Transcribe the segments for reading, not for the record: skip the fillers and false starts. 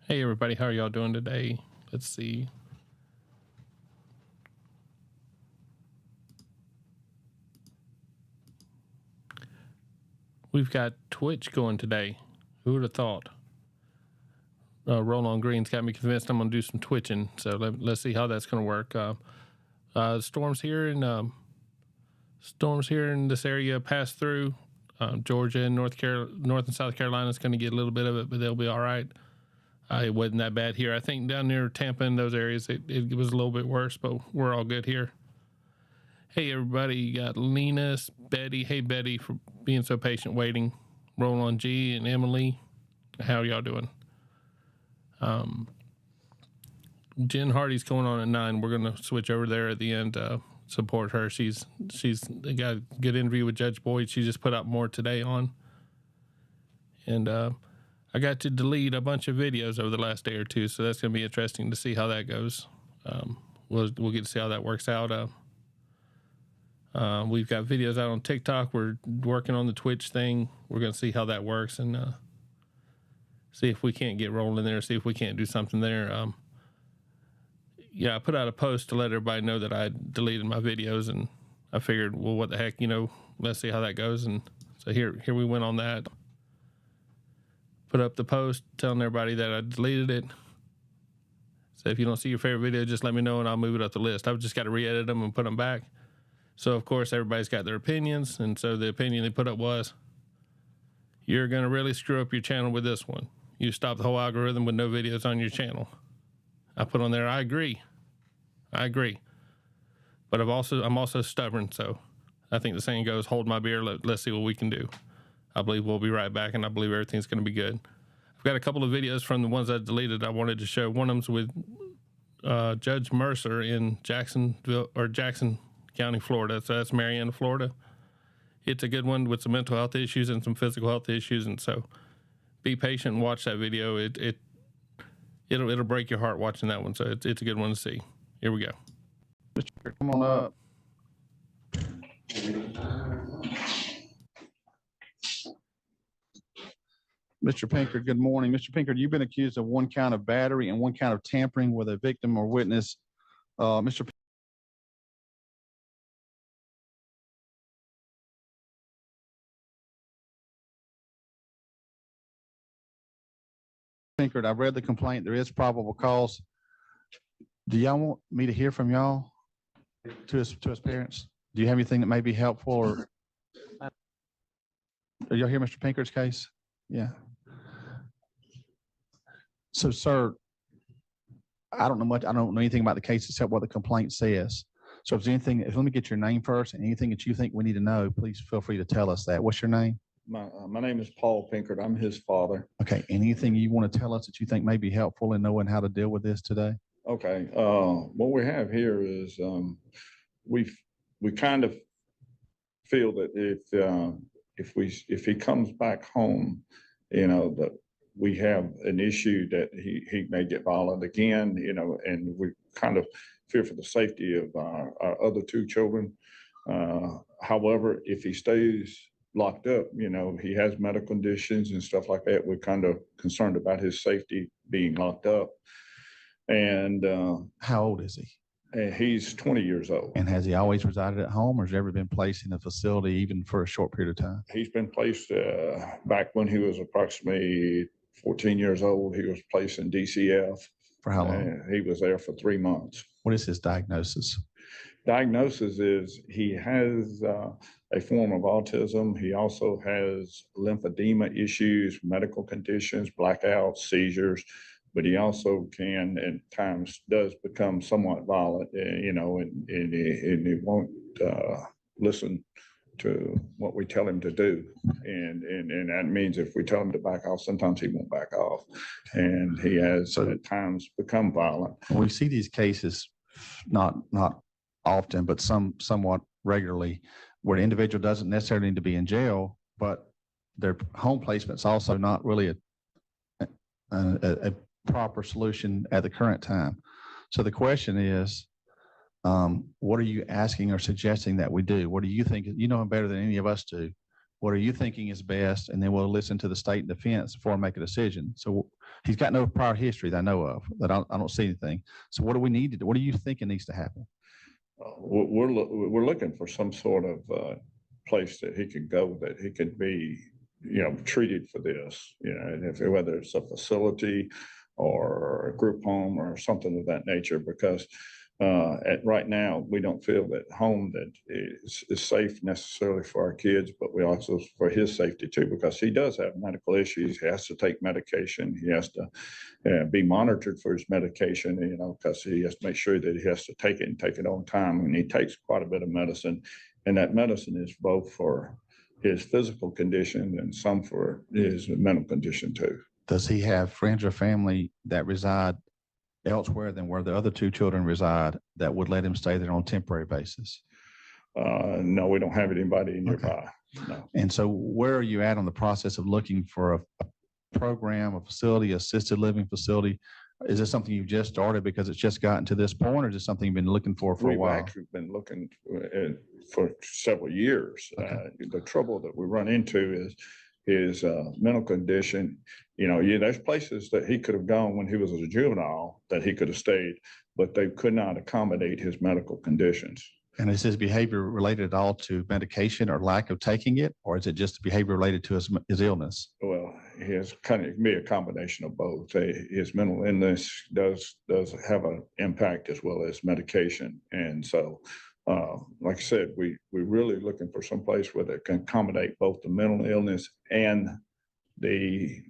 Hey everybody, how are y'all doing today? Let's see. We've got Twitch going today. Who would have thought? Roll on Green's got me convinced I'm going to do some twitching. So let's see how that's going to work. Storms here in this area pass through. Georgia and North and South Carolina is going to get a little bit of it, but they'll be all right. It wasn't that bad here. I think down near Tampa and those areas, it was a little bit worse, but we're all good here. Hey everybody, you got Linus, Betty. Hey Betty, for being so patient waiting. Roll on G and Emily. How y'all doing? Jen Hardy's going on at 9. We're gonna switch over there at the end to support her. She's got a good interview with Judge Boyd. She just put out more today on. And I got to delete a bunch of videos over the last day or two, so that's gonna be interesting to see how that goes. We'll get to see how that works out. We've got videos out on TikTok. We're working on the Twitch thing. We're going to see how that works and see if we can't get rolling there, see if we can't do something there. Yeah, I put out a post to let everybody know that I deleted my videos, and I figured, well, what the heck, let's see how that goes. And so here we went on that. Put up the post telling everybody that I deleted it. So if you don't see your favorite video, just let me know and I'll move it up the list. I've just got to re-edit them and put them back. So, of course, everybody's got their opinions, and so the opinion they put up was, you're going to really screw up your channel with this one. You stop the whole algorithm with no videos on your channel. I put on there, I agree. But I'm also stubborn, so I think the saying goes, hold my beer, let's see what we can do. I believe we'll be right back, and I believe everything's going to be good. I've got a couple of videos from the ones I deleted I wanted to show. One of them's with Judge Mercer in Jackson County, Florida. So that's Marietta, Florida. It's a good one with some mental health issues and some physical health issues, and so be patient and watch that video. It'll break your heart watching that one. So it's a good one to see. Here we go. Mr. Come on up. Mr. Pinkard, good morning. Mr. Pinkard, you've been accused of one count of battery and one count of tampering with a victim or witness. Mr. Pinkard, I've read the complaint. There is probable cause. Do y'all want me to hear from y'all to his parents? Do you have anything that may be helpful, or are y'all hear Mr. Pinkard's case? Yeah. So, sir, I don't know much. I don't know anything about the case except what the complaint says. So if there's anything, let me get your name first, and anything that you think we need to know, please feel free to tell us that. What's your name? My name is Paul Pinkard. I'm his father. Okay. Anything you want to tell us that you think may be helpful in knowing how to deal with this today? Okay. What we have here is we kind of feel that if he comes back home, that we have an issue that he may get violent again, and we kind of fear for the safety of our other two children. However, if he stays locked up, he has medical conditions and stuff like that. We're kind of concerned about his safety being locked up. And how old is he? He's 20 years old. And has he always resided at home, or has he ever been placed in a facility even for a short period of time? He's been placed back when he was approximately 14 years old. He was placed in DCF. For how long? He was there for 3 months. What is his diagnosis? Diagnosis is he has a form of autism. He also has lymphedema issues, medical conditions, blackouts, seizures, but he also can at times does become somewhat violent, and he won't listen to what we tell him to do. And that means if we tell him to back off, sometimes he won't back off. And he has at times become violent. We see these cases not often, but somewhat regularly, where the individual doesn't necessarily need to be in jail, but their home placement's also not really a proper solution at the current time. So the question is, what are you asking or suggesting that we do? What do you think? You know him better than any of us do. What are you thinking is best? And then we'll listen to the state and defense before I make a decision. So he's got no prior history that I know of, that I don't see anything. So what do we need to do? What are you thinking needs to happen? We're looking for some sort of place that he could go, that he could be, treated for this, and if whether it's a facility or a group home or something of that nature, because right now we don't feel that home that is safe necessarily for our kids, but we also for his safety too, because he does have medical issues. He has to take medication. He has to be monitored for his medication, because he has to make sure that he has to take it and take it on time. And he takes quite a bit of medicine, and that medicine is both for his physical condition and some for his mental condition too. Does he have friends or family that reside elsewhere than where the other two children reside that would let him stay there on a temporary basis? No, we don't have anybody nearby. Okay. No. And so where are you at on the process of looking for a program, a facility, assisted living facility? Is this something you've just started because it's just gotten to this point, or is it something you've been looking for a while? We've actually been looking for several years. Okay. The trouble that we run into is his mental condition. There's places that he could have gone when he was a juvenile that he could have stayed, but they could not accommodate his medical conditions. And is his behavior related at all to medication or lack of taking it, or is it just behavior related to his illness? Well, he has kind of be a combination of both. His mental illness does have an impact as well as medication, and so. Like I said, we're really looking for some place where they can accommodate both the mental illness and the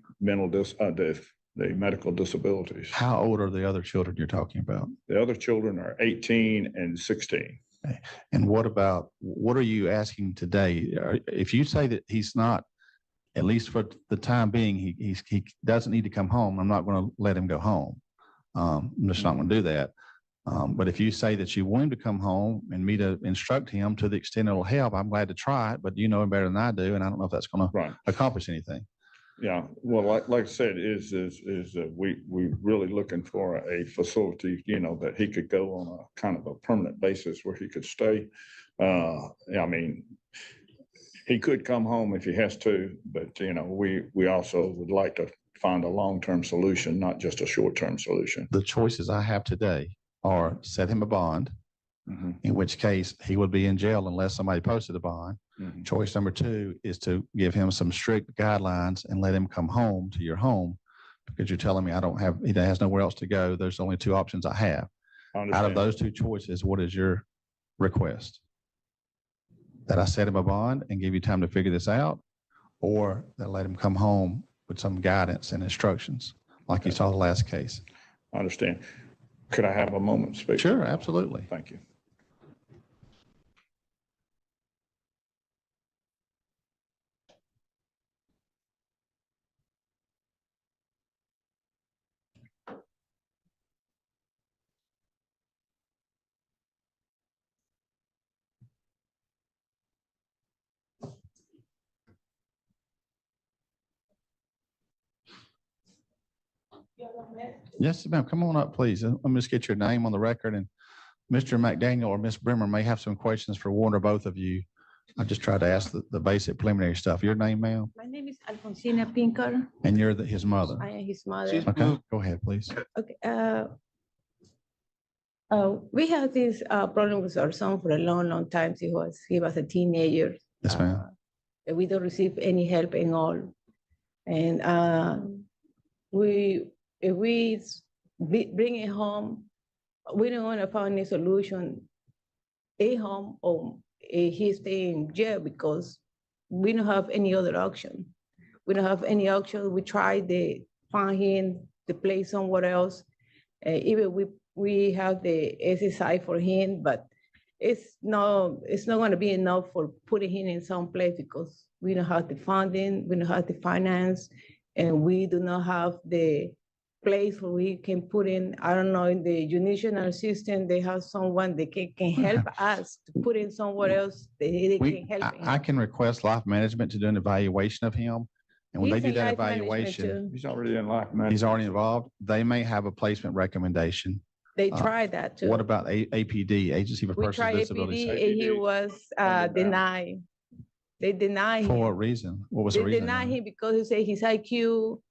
the medical disabilities. How old are the other children you're talking about? The other children are 18 and 16. Okay. And what are you asking today? If you say that he's not, at least for the time being, he doesn't need to come home, I'm not going to let him go home. I'm just not going to do that. But if you say that you want him to come home and me to instruct him to the extent it'll help, I'm glad to try it, but you know him better than I do. And I don't know if that's going to accomplish anything. Yeah. Well, like I said, we really looking for a facility, that he could go on a kind of a permanent basis where he could stay. I mean, he could come home if he has to, but, we also would like to find a long-term solution, not just a short-term solution. The choices I have today or set him a bond, in which case he would be in jail unless somebody posted a bond. Choice number 2 is to give him some strict guidelines and let him come home to your home, because you're telling me he has nowhere else to go. There's only 2 options I have. Out of those 2 choices, what is your request? That I set him a bond and give you time to figure this out, or that let him come home with some guidance and instructions like you saw the last case? I understand. Could I have a moment to speak? Sure, absolutely. Thank you. Yes, ma'am. Come on up, please. Let me just get your name on the record, and Mr. McDaniel or Ms. Brimmer may have some questions for one or both of you. I just tried to ask the basic preliminary stuff. Your name, ma'am? My name is Alfonsina Pinker. And you're his mother? I am his mother. Okay, go ahead, please. Okay. We had this problem with our son for a long, long time. He was a teenager. Yes, ma'am. We don't receive any help at all. And if we bring it home, we don't want to find a solution at home, or he stay in jail, because we don't have any other option. We don't have any option. We tried to find him to play somewhere else. Even we have the SSI for him, but it's not going to be enough for putting him in some place, because we don't have the funding, we don't have the finance, and we do not have the place where we can put in. I don't know, in the judicial system, they have someone that can help us to put in somewhere else. They can help him. I can request life management to do an evaluation of him. And when they do that evaluation, he's already in life management. He's already involved. They may have a placement recommendation. They tried that too. What about APD, Agency for Persons with Disabilities? We tried APD, and he was denied. They deny For what him. reason? What was the They reason? deny him because they say his IQ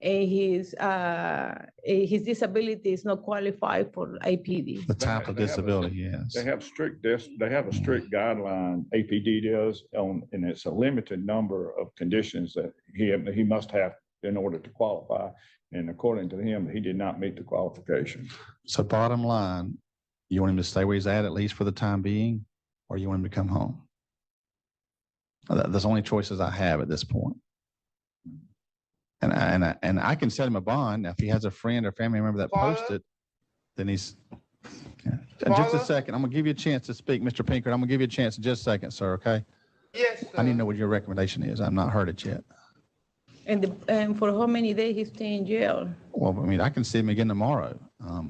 and his disability is not qualified for IPD. The type of they have a- disability, yes. They have a strict guideline, APD does, and it's a limited number of conditions that he must have in order to qualify. And according to him, he did not meet the qualification. So bottom line, you want him to stay where he's at least for the time being, or you want him to come home? That's the only choices I have at this point. And I can set him a bond. Now, if he has a friend or family member that posted, then he's. Yeah. Just a second. I'm gonna give you a chance to speak, Mr. Pinkert. I'm gonna give you a chance in just a second, sir. Okay. Yes, sir. I need to know what your recommendation is. I've not heard it yet. And for how many days he stay in jail? Well, I mean, I can see him again tomorrow.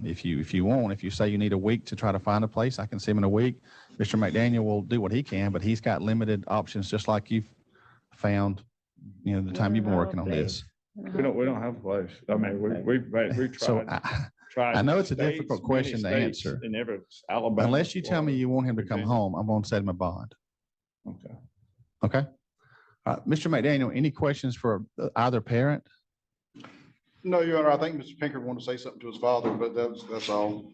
If you want, if you say you need a week to try to find a place, I can see him in a week. Mr. McDaniel will do what he can, but he's got limited options, just like you've found, you know, the time you've been working on this. We don't have a place. I mean, we tried. So I know it's a states, difficult many question to states, answer. And every Alabama. Unless you tell me Florida, you want him to come Virginia. home, I'm going to set him a bond. Okay. Okay? Mr. McDaniel, any questions for either parent? No, Your Honor, I think Mr. Pinkert wanted to say something to his father, but that's all.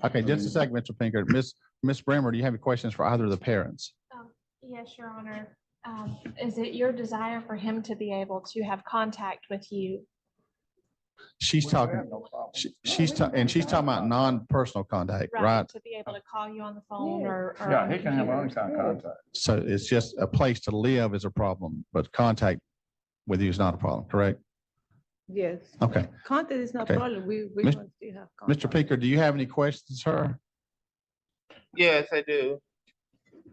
Okay, just a second, Mr. Pinkert. Miss Bremer, do you have any questions for either of the parents? Yes, Your Honor. Is it your desire for him to be able to have contact with you? She's talking, she's talking about non-personal contact, right? To be able to call you on the phone or. Yeah, on he the can have computer. any kind of contact. So it's just a place to live is a problem, but contact with you is not a problem, correct? Yes. Okay. Content is not Okay. problem. We Mis- want to have Mr. contact. Pinker, do you have any questions, sir? Yes, I do.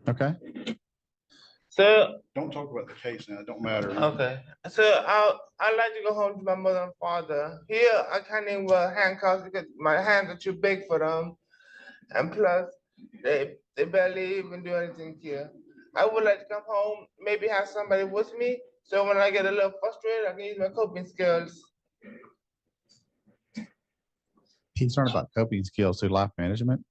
Okay. So, Don't talk about the case now. It don't matter. okay. So I'd like to go home to my mother and father. Here, I can't even wear handcuffs because my hands are too big for them. And plus, they barely even do anything here. I would like to come home, maybe have somebody with me. So when I get a little frustrated, I can use my coping skills. Concerned about coping skills through life management.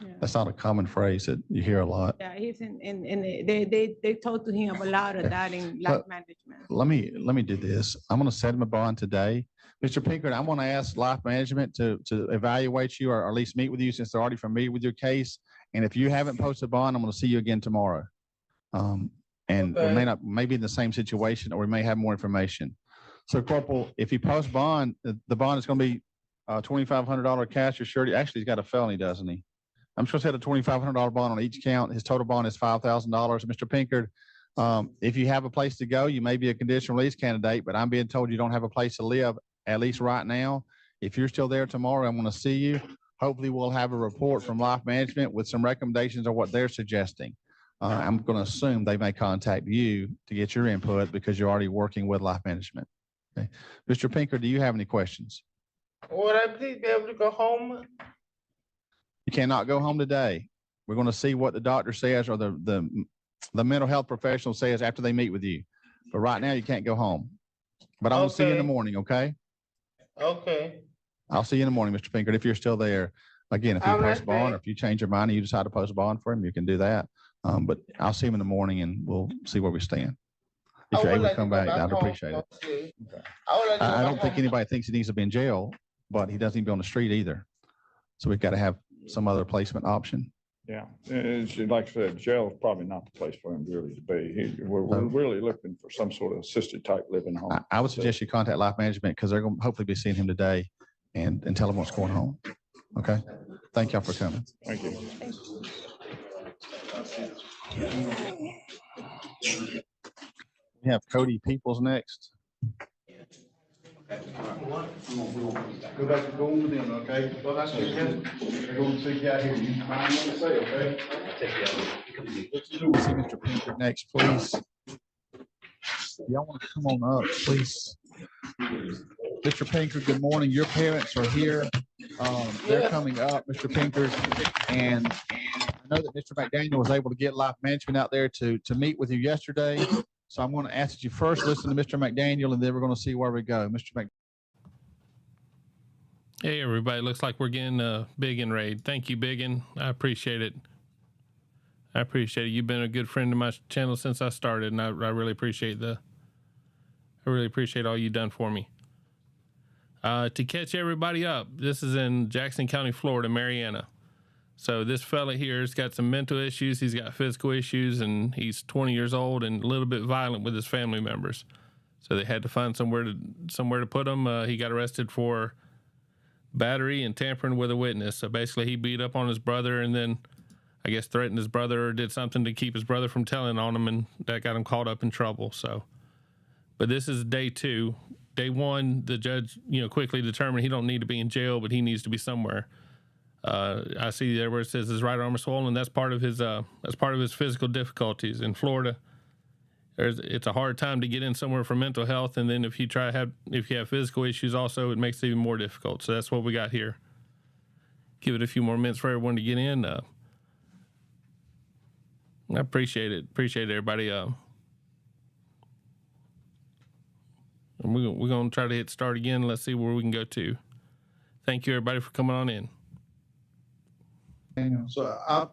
Yeah. That's not a common phrase that you hear a lot. Yeah, he's in they talk to him a lot of that in life management. Let me do this. I'm going to set him a bond today. Mr. Pinkert, I want to ask life management to evaluate you or at least meet with you since they're already familiar with your case. And if you haven't posted a bond, I'm going to see you again tomorrow. And we may be in the same situation, or we may have more information. So Corporal, if he posts bond, the bond is going to be $2,500 cash or surety. Actually, he's got a felony, doesn't he? I'm supposed to have a $2,500 bond on each count. His total bond is $5,000. Mr. Pinkert, if you have a place to go, you may be a conditional release candidate, but I'm being told you don't have a place to live, at least right now. If you're still there tomorrow, I'm going to see you. Hopefully we'll have a report from life management with some recommendations of what they're suggesting. I'm going to assume they may contact you to get your input because you're already working with life management. Okay. Mr. Pinkert, do you have any questions? Would I please be able to go home? You cannot go home today. We're going to see what the doctor says or the mental health professional says after they meet with you. But right now you can't go home. But I'm going to see you in the Okay. morning, okay? Okay. I'll see you in the morning, Mr. Pinkert, if you're still there. Again, if you Have a post nice bond day. or if you change your mind and you decide to post a bond for him, you can do that. But I'll see him in the morning and we'll see where we stand. If I you're would able like to come go back, I'd home, appreciate it. mostly. I would like to go I back don't think home. anybody thinks he needs to be in jail, but he doesn't need to be on the street either. So we've got to have some other placement option. Yeah, it's like I said, jail's probably not the place for him really to be. We're really looking for some sort of assisted type living home. I would suggest you contact life management because they're going to hopefully be seeing him today and tell him what's going on. Okay. Thank y'all for coming. Thank you. We have Cody Peoples next. Go back to going with them, okay? Well, that's it. They're going to take you out here. You mind what to say, okay? We'll see Mr. Pinkert next, please. Y'all want to come on up, please? Mr. Pinkert, good morning. Your parents are here. They're coming up, Mr. Pinkert. And I know that Mr. McDaniel was able to get life management out there to meet with you yesterday. So I'm going to ask that you first listen to Mr. McDaniel, and then we're going to see where we go. Mr. McDaniel. Hey, everybody. Looks like we're getting Biggin raid. Thank you, Biggin. I appreciate it. I appreciate it. You've been a good friend to my channel since I started, and I really appreciate all you've done for me. To catch everybody up, this is in Jackson County, Florida, Mariana. So this fella here has got some mental issues. He's got physical issues, and he's 20 years old and a little bit violent with his family members. So they had to find somewhere to put him. He got arrested for battery and tampering with a witness. So basically, he beat up on his brother, and then I guess threatened his brother or did something to keep his brother from telling on him, and that got him caught up in trouble. So, but this is day 2. Day 1, the judge, quickly determined he don't need to be in jail, but he needs to be somewhere. I see there where it says his right arm is swollen. That's part of his physical difficulties in Florida. It's a hard time to get in somewhere for mental health, and then if you have physical issues, also it makes it even more difficult. So that's what we got here. Give it a few more minutes for everyone to get in. I appreciate it. Appreciate it, everybody. And we're gonna try to hit start again. Let's see where we can go to. Thank you, everybody, for coming on in. So I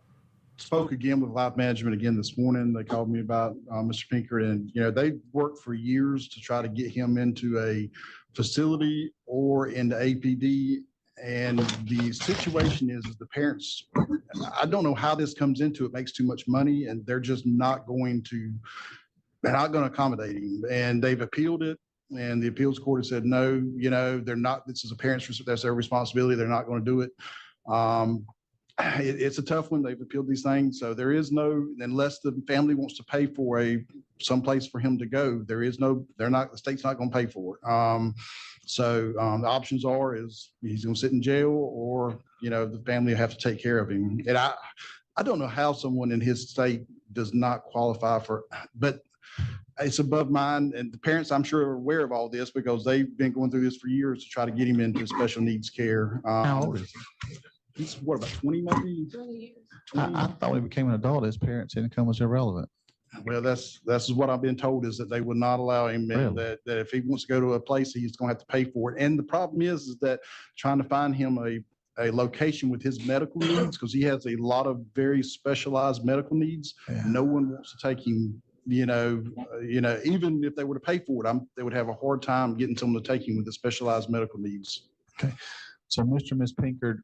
spoke again with Life Management again this morning. They called me about Mr. Pinker, and they worked for years to try to get him into a facility or into APD. And the situation is the parents, I don't know how this comes into it, makes too much money, and they're just not going to accommodate him. And they've appealed it. And the appeals court has said, no, they're not, this is a parent's, that's their responsibility. They're not going to do it. It's a tough one. They've appealed these things. So there is no, unless the family wants to pay for someplace for him to go, the state's not going to pay for it. So the options is he's going to sit in jail, or, the family will have to take care of him. And I don't know how someone in his state does not qualify but it's above mine. And the parents, I'm sure, are aware of all this because they've been going through this for years to try to get him into special needs care. How old is he? He's what, about 20 maybe? 20 years. I thought when he became an adult, his parents' income was irrelevant. Well, that's what I've been told, is that they would not allow him, and Really? that if he wants to go to a place, he's going to have to pay for it. And the problem is that trying to find him a location with his medical needs, because he has a lot of very specialized medical needs. Yeah. No one wants to take him. Even if they were to pay for it, they would have a hard time getting someone to take him with the specialized medical needs. Okay. So Mr. and Ms. Pinkard,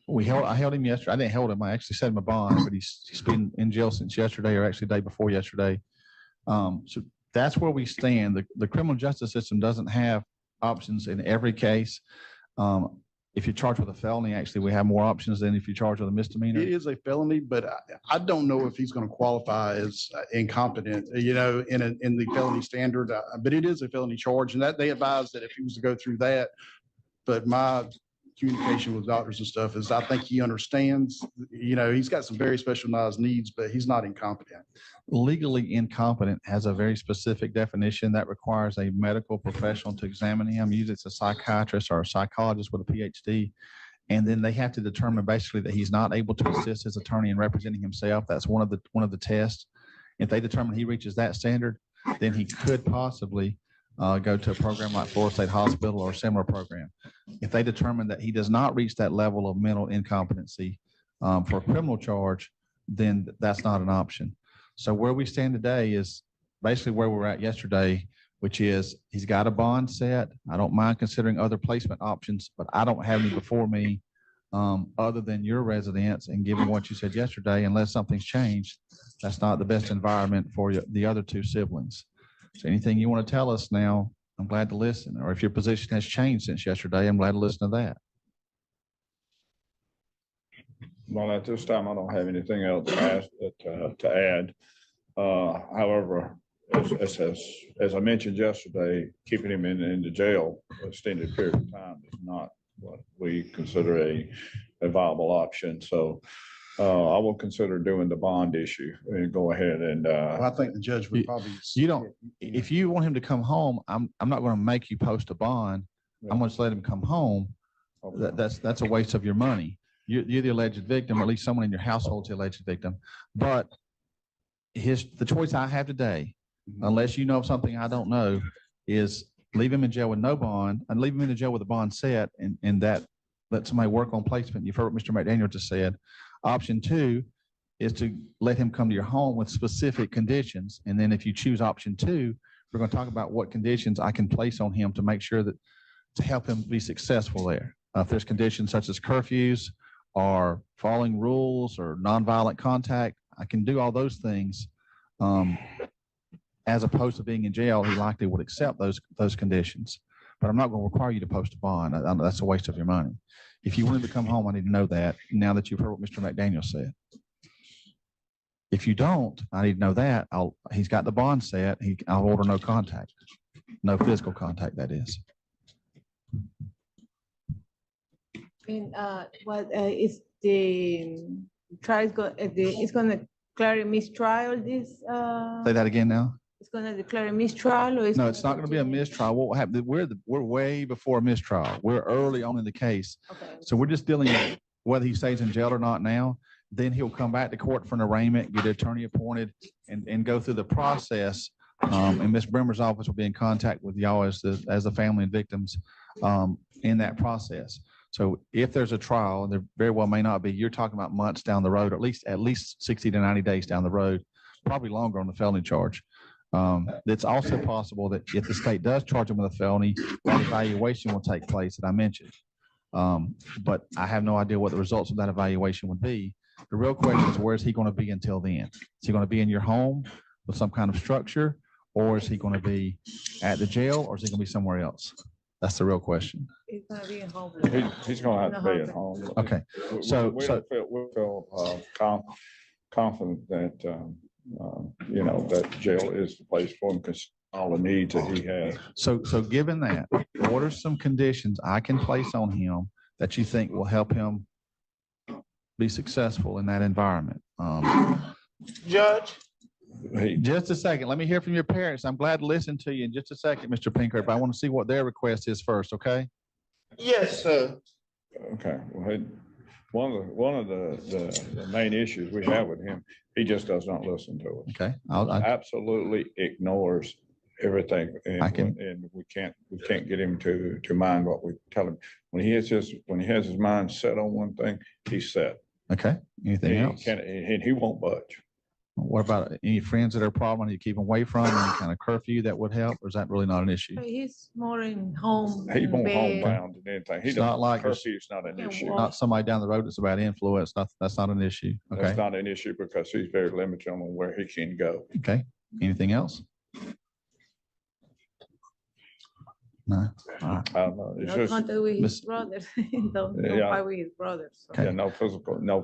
I held him yesterday. I didn't hold him. I actually set him a bond, but he's been in jail since yesterday, or actually the day before yesterday. So that's where we stand. The criminal justice system doesn't have options in every case. If you're charged with a felony, actually, we have more options than if you're charged with a misdemeanor. It is a felony, but I don't know if he's going to qualify as incompetent, in the felony standard. But it is a felony charge, and that they advise that if he was to go through that. But my communication with doctors and stuff is, I think he understands. He's got some very specialized needs, but he's not incompetent. Legally incompetent has a very specific definition that requires a medical professional to examine him. Usually it's a psychiatrist or a psychologist with a PhD. And then they have to determine basically that he's not able to assist his attorney in representing himself. That's one of the tests. If they determine he reaches that standard, then he could possibly go to a program like Florida State Hospital or a similar program. If they determine that he does not reach that level of mental incompetency for a criminal charge, then that's not an option. So where we stand today is basically where we were at yesterday, which is he's got a bond set. I don't mind considering other placement options, but I don't have any before me other than your residence. And given what you said yesterday, unless something's changed, that's not the best environment for the other 2 siblings. So anything you want to tell us now, I'm glad to listen. Or if your position has changed since yesterday, I'm glad to listen to that. Well, at this time, I don't have anything else to add. However, as I mentioned yesterday, keeping him in the jail for an extended period of time is not what we consider a viable option. So I will consider doing the bond issue and go ahead and. I think the judge would probably. If you want him to come home, I'm not going to make you post a bond. I'm going to let him come home. Okay. That's a waste of your money. You're the alleged victim, or at least someone in your household is the alleged victim. But the choice I have today, unless you know something I don't know, is leave him in jail with no bond and leave him in the jail with a bond set, and that let somebody work on placement. You've heard what Mr. McDaniel just said. Option 2 is to let him come to your home with specific conditions. And then if you choose option 2, we're going to talk about what conditions I can place on him to make sure that to help him be successful there. If there's conditions such as curfews or following rules or nonviolent contact, I can do all those things. As opposed to being in jail, he likely would accept those conditions. But I'm not going to require you to post a bond. That's a waste of your money. If you want him to come home, I need to know that now that you've heard what Mr. McDaniel said. If you don't, I need to know that. He's got the bond set. I'll order no contact, no physical contact, that is. And what is the trial it's gonna declare a mistrial this? Say that again now. It's gonna declare a mistrial or No, it's not going to be a mistrial. What will happen? We're way before a mistrial. We're early on in the case. Okay. So we're just dealing with whether he stays in jail or not now. Then he'll come back to court for an arraignment, get an attorney appointed, and go through the process. And Ms. Bremer's office will be in contact with y'all as the family and victims in that process. So if there's a trial, and there very well may not be, you're talking about months down the road, or at least 60 to 90 days down the road, probably longer on the felony charge. It's also possible that if the state does charge him with a felony, that evaluation will take place that I mentioned. But I have no idea what the results of that evaluation would be. The real question is, where is he going to be until then? Is he going to be in your home with some kind of structure, or is he going to be at the jail, or is he going to be somewhere else? That's the real question. He's gonna be at home. He's gonna have to be at home. Okay, We feel confident that, that jail is the place for him because all the needs that he has. So given that, what are some conditions I can place on him that you think will help him be successful in that environment? Judge, Just a second. Let me hear from your parents. I'm glad to listen to you in just a second, Mr. Pinkert, but I want to see what their request is first, okay? yes, sir. Okay, well, one of the main issues we have with him, he just does not listen to us. Okay. Absolutely ignores everything, and we can't get him to mind what we tell him. When he has his mind set on one thing, he's set. Okay. Anything else? And he won't budge. What about any friends that are a problem you keep him away from? Any kind of curfew that would help, or is that really not an issue? He's more in home. He in won't bed. homebound and anything. He It's not doesn't, like curfew's not an Yeah, issue. well- Not somebody down the road that's about influence. That's not an issue. That's Okay. not an issue because he's very limited on where he can go. Okay. Anything else? No. All right. I don't know. It's Not just, contact with his Miss- brothers. Don't Yeah. fight with his brothers. So. Okay. yeah, no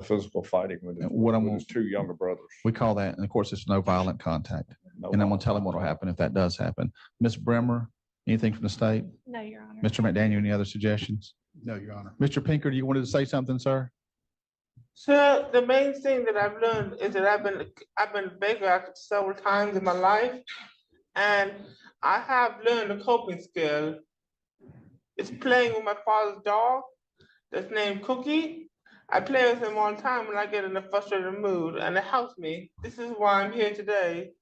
physical fighting with his, What I'm with his two younger brothers. We call that, and of course, it's no violent contact. No And I'm going violence. to tell him what will happen if that does happen. Ms. Bremer, anything from the state? No, Your Honor. Mr. McDaniel, any other suggestions? No, Your Honor. Mr. Pinkert, you wanted to say something, sir? Sir, the main thing that I've learned is that I've been bankrupt several times in my life, and I have learned a coping skill. It's playing with my father's dog that's named Cookie. I play with him all the time when I get in a frustrated mood, and it helps me. This is why I'm here today.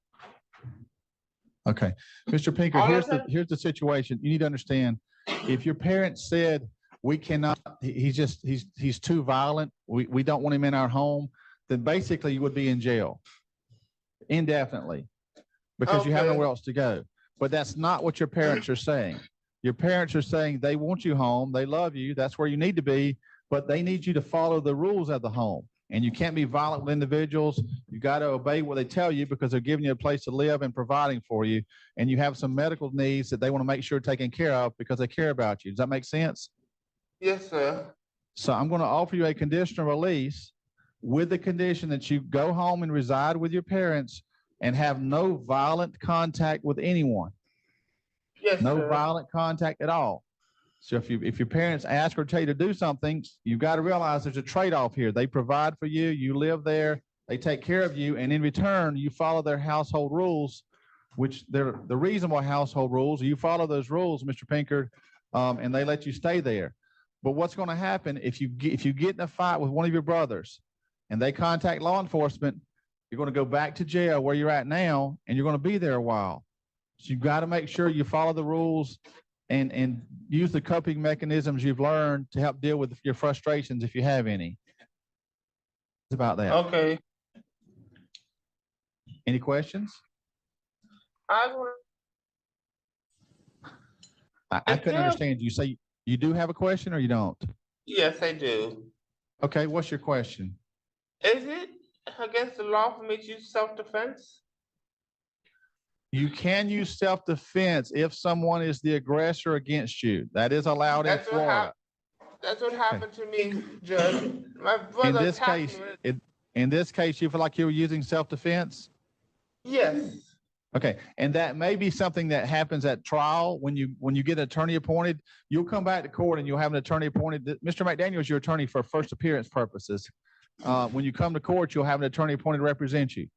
Okay. Mr. Pinkert, All I said- here's the situation. You need to understand, if your parents said, we cannot, he's too violent, we don't want him in our home, then basically you would be in jail indefinitely because you have Okay. nowhere else to go. But that's not what your parents are saying. Your parents are saying they want you home, they love you, that's where you need to be, but they need you to follow the rules of the home. And you can't be violent with individuals. You got to obey what they tell you because they're giving you a place to live and providing for you. And you have some medical needs that they want to make sure taken care of because they care about you. Does that make sense? Yes, sir. So I'm going to offer you a conditional release with the condition that you go home and reside with your parents and have no violent contact with anyone. Yes, No sir. violent contact at all. So if your parents ask or tell you to do something, you've got to realize there's a trade-off here. They provide for you, you live there, they take care of you, and in return, you follow their household rules, which they're the reasonable household rules. You follow those rules, Mr. Pinkert, and they let you stay there. But what's going to happen if you get in a fight with one of your brothers and they contact law enforcement, you're going to go back to jail where you're at now, and you're going to be there a while. So you've got to make sure you follow the rules and use the coping mechanisms you've learned to help deal with your frustrations if you have any. It's about that. Okay. Any questions? I was wondering, I couldn't understand. You say you do have a question or you don't? yes, I do. Okay, what's your question? Is it against the law for me to use self-defense? You can use self-defense if someone is the aggressor against you. That is allowed in Florida. That's what happened to me, Judge. My In brother this attacked case, me. in this case, you feel like you were using self-defense? Yes. Okay, and that may be something that happens at trial when you get an attorney appointed. You'll come back to court and you'll have an attorney appointed. Mr. McDaniel is your attorney for first appearance purposes. When you come to court, you'll have an attorney appointed to represent you.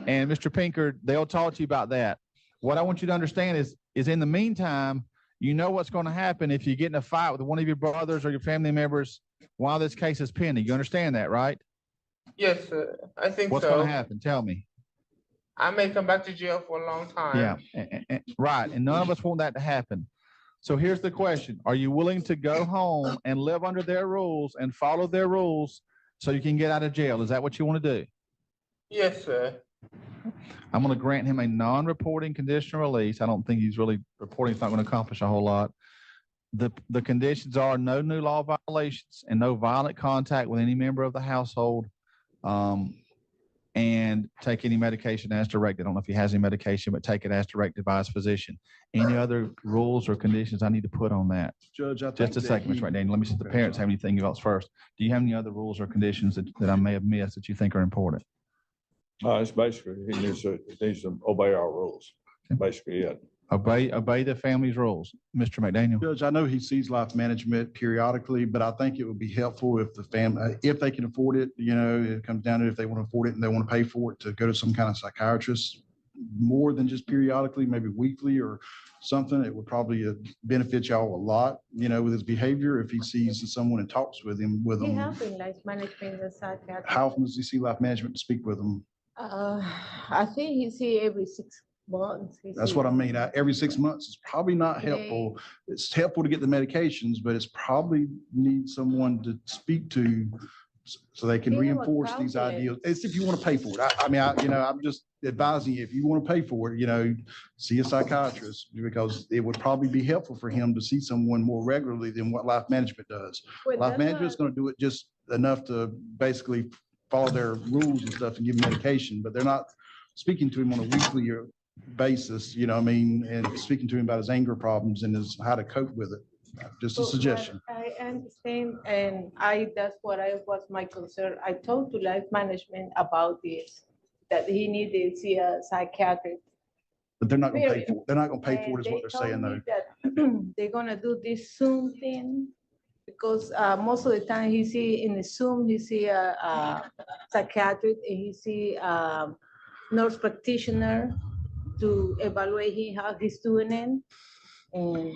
And Mr. Pinker, they'll talk to you about that. What I want you to understand is in the meantime, you know what's going to happen if you get in a fight with one of your brothers or your family members while this case is pending. You understand that, right? Yes, sir. I think What's so. going to happen? Tell me. I may come back to jail for a long time. Yeah, right. And none of us want that to happen. So here's the question. Are you willing to go home and live under their rules and follow their rules so you can get out of jail? Is that what you want to do? Yes, sir. I'm going to grant him a non-reporting conditional release. I don't think he's really reporting. It's not going to accomplish a whole lot. The conditions are no new law violations and no violent contact with any member of the household, and take any medication as directed. I don't know if he has any medication, but take it as directed by his physician. Any other rules or conditions I need to put on that? Judge, I think Just a second, Mr. McDaniel. Let me see if the parents have anything else first. Do you have any other rules or conditions that I may have missed that you think are important? It's basically, he needs to obey our rules, basically, yeah. Obey the family's rules. Mr. McDaniel. Judge, I know he sees life management periodically, but I think it would be helpful if the family, if they can afford it, it comes down to if they want to afford it and they want to pay for it, to go to some kind of psychiatrist more than just periodically, maybe weekly or something. It would probably benefit y'all a lot, with his behavior. If he sees someone and talks with him, He have in life management and psychiatrist. how often does he see life management to speak with them? I think he see every 6 months. That's what I mean. Every 6 months is probably not helpful. It's helpful to get the medications, but it's probably need someone to speak to so they can reinforce these ideas. It's if you want to pay for it. I'm just advising you, if you want to pay for it, see a psychiatrist, because it would probably be helpful for him to see someone more regularly than what life management does. Life management is going to do it just enough to basically follow their rules and stuff and give him medication, but they're not speaking to him on a weekly basis, and speaking to him about his anger problems and how to cope with it. Just a suggestion. I understand, and that's what was my concern. I talked to life management about this, that he needed to see a psychiatrist. But they're not going to pay for it. They're not going to pay for it is what they're saying though. That they're going to do this Zoom thing, because most of the time he see in the Zoom, he see a psychiatrist and he see a nurse practitioner to evaluate him, how he's doing it. And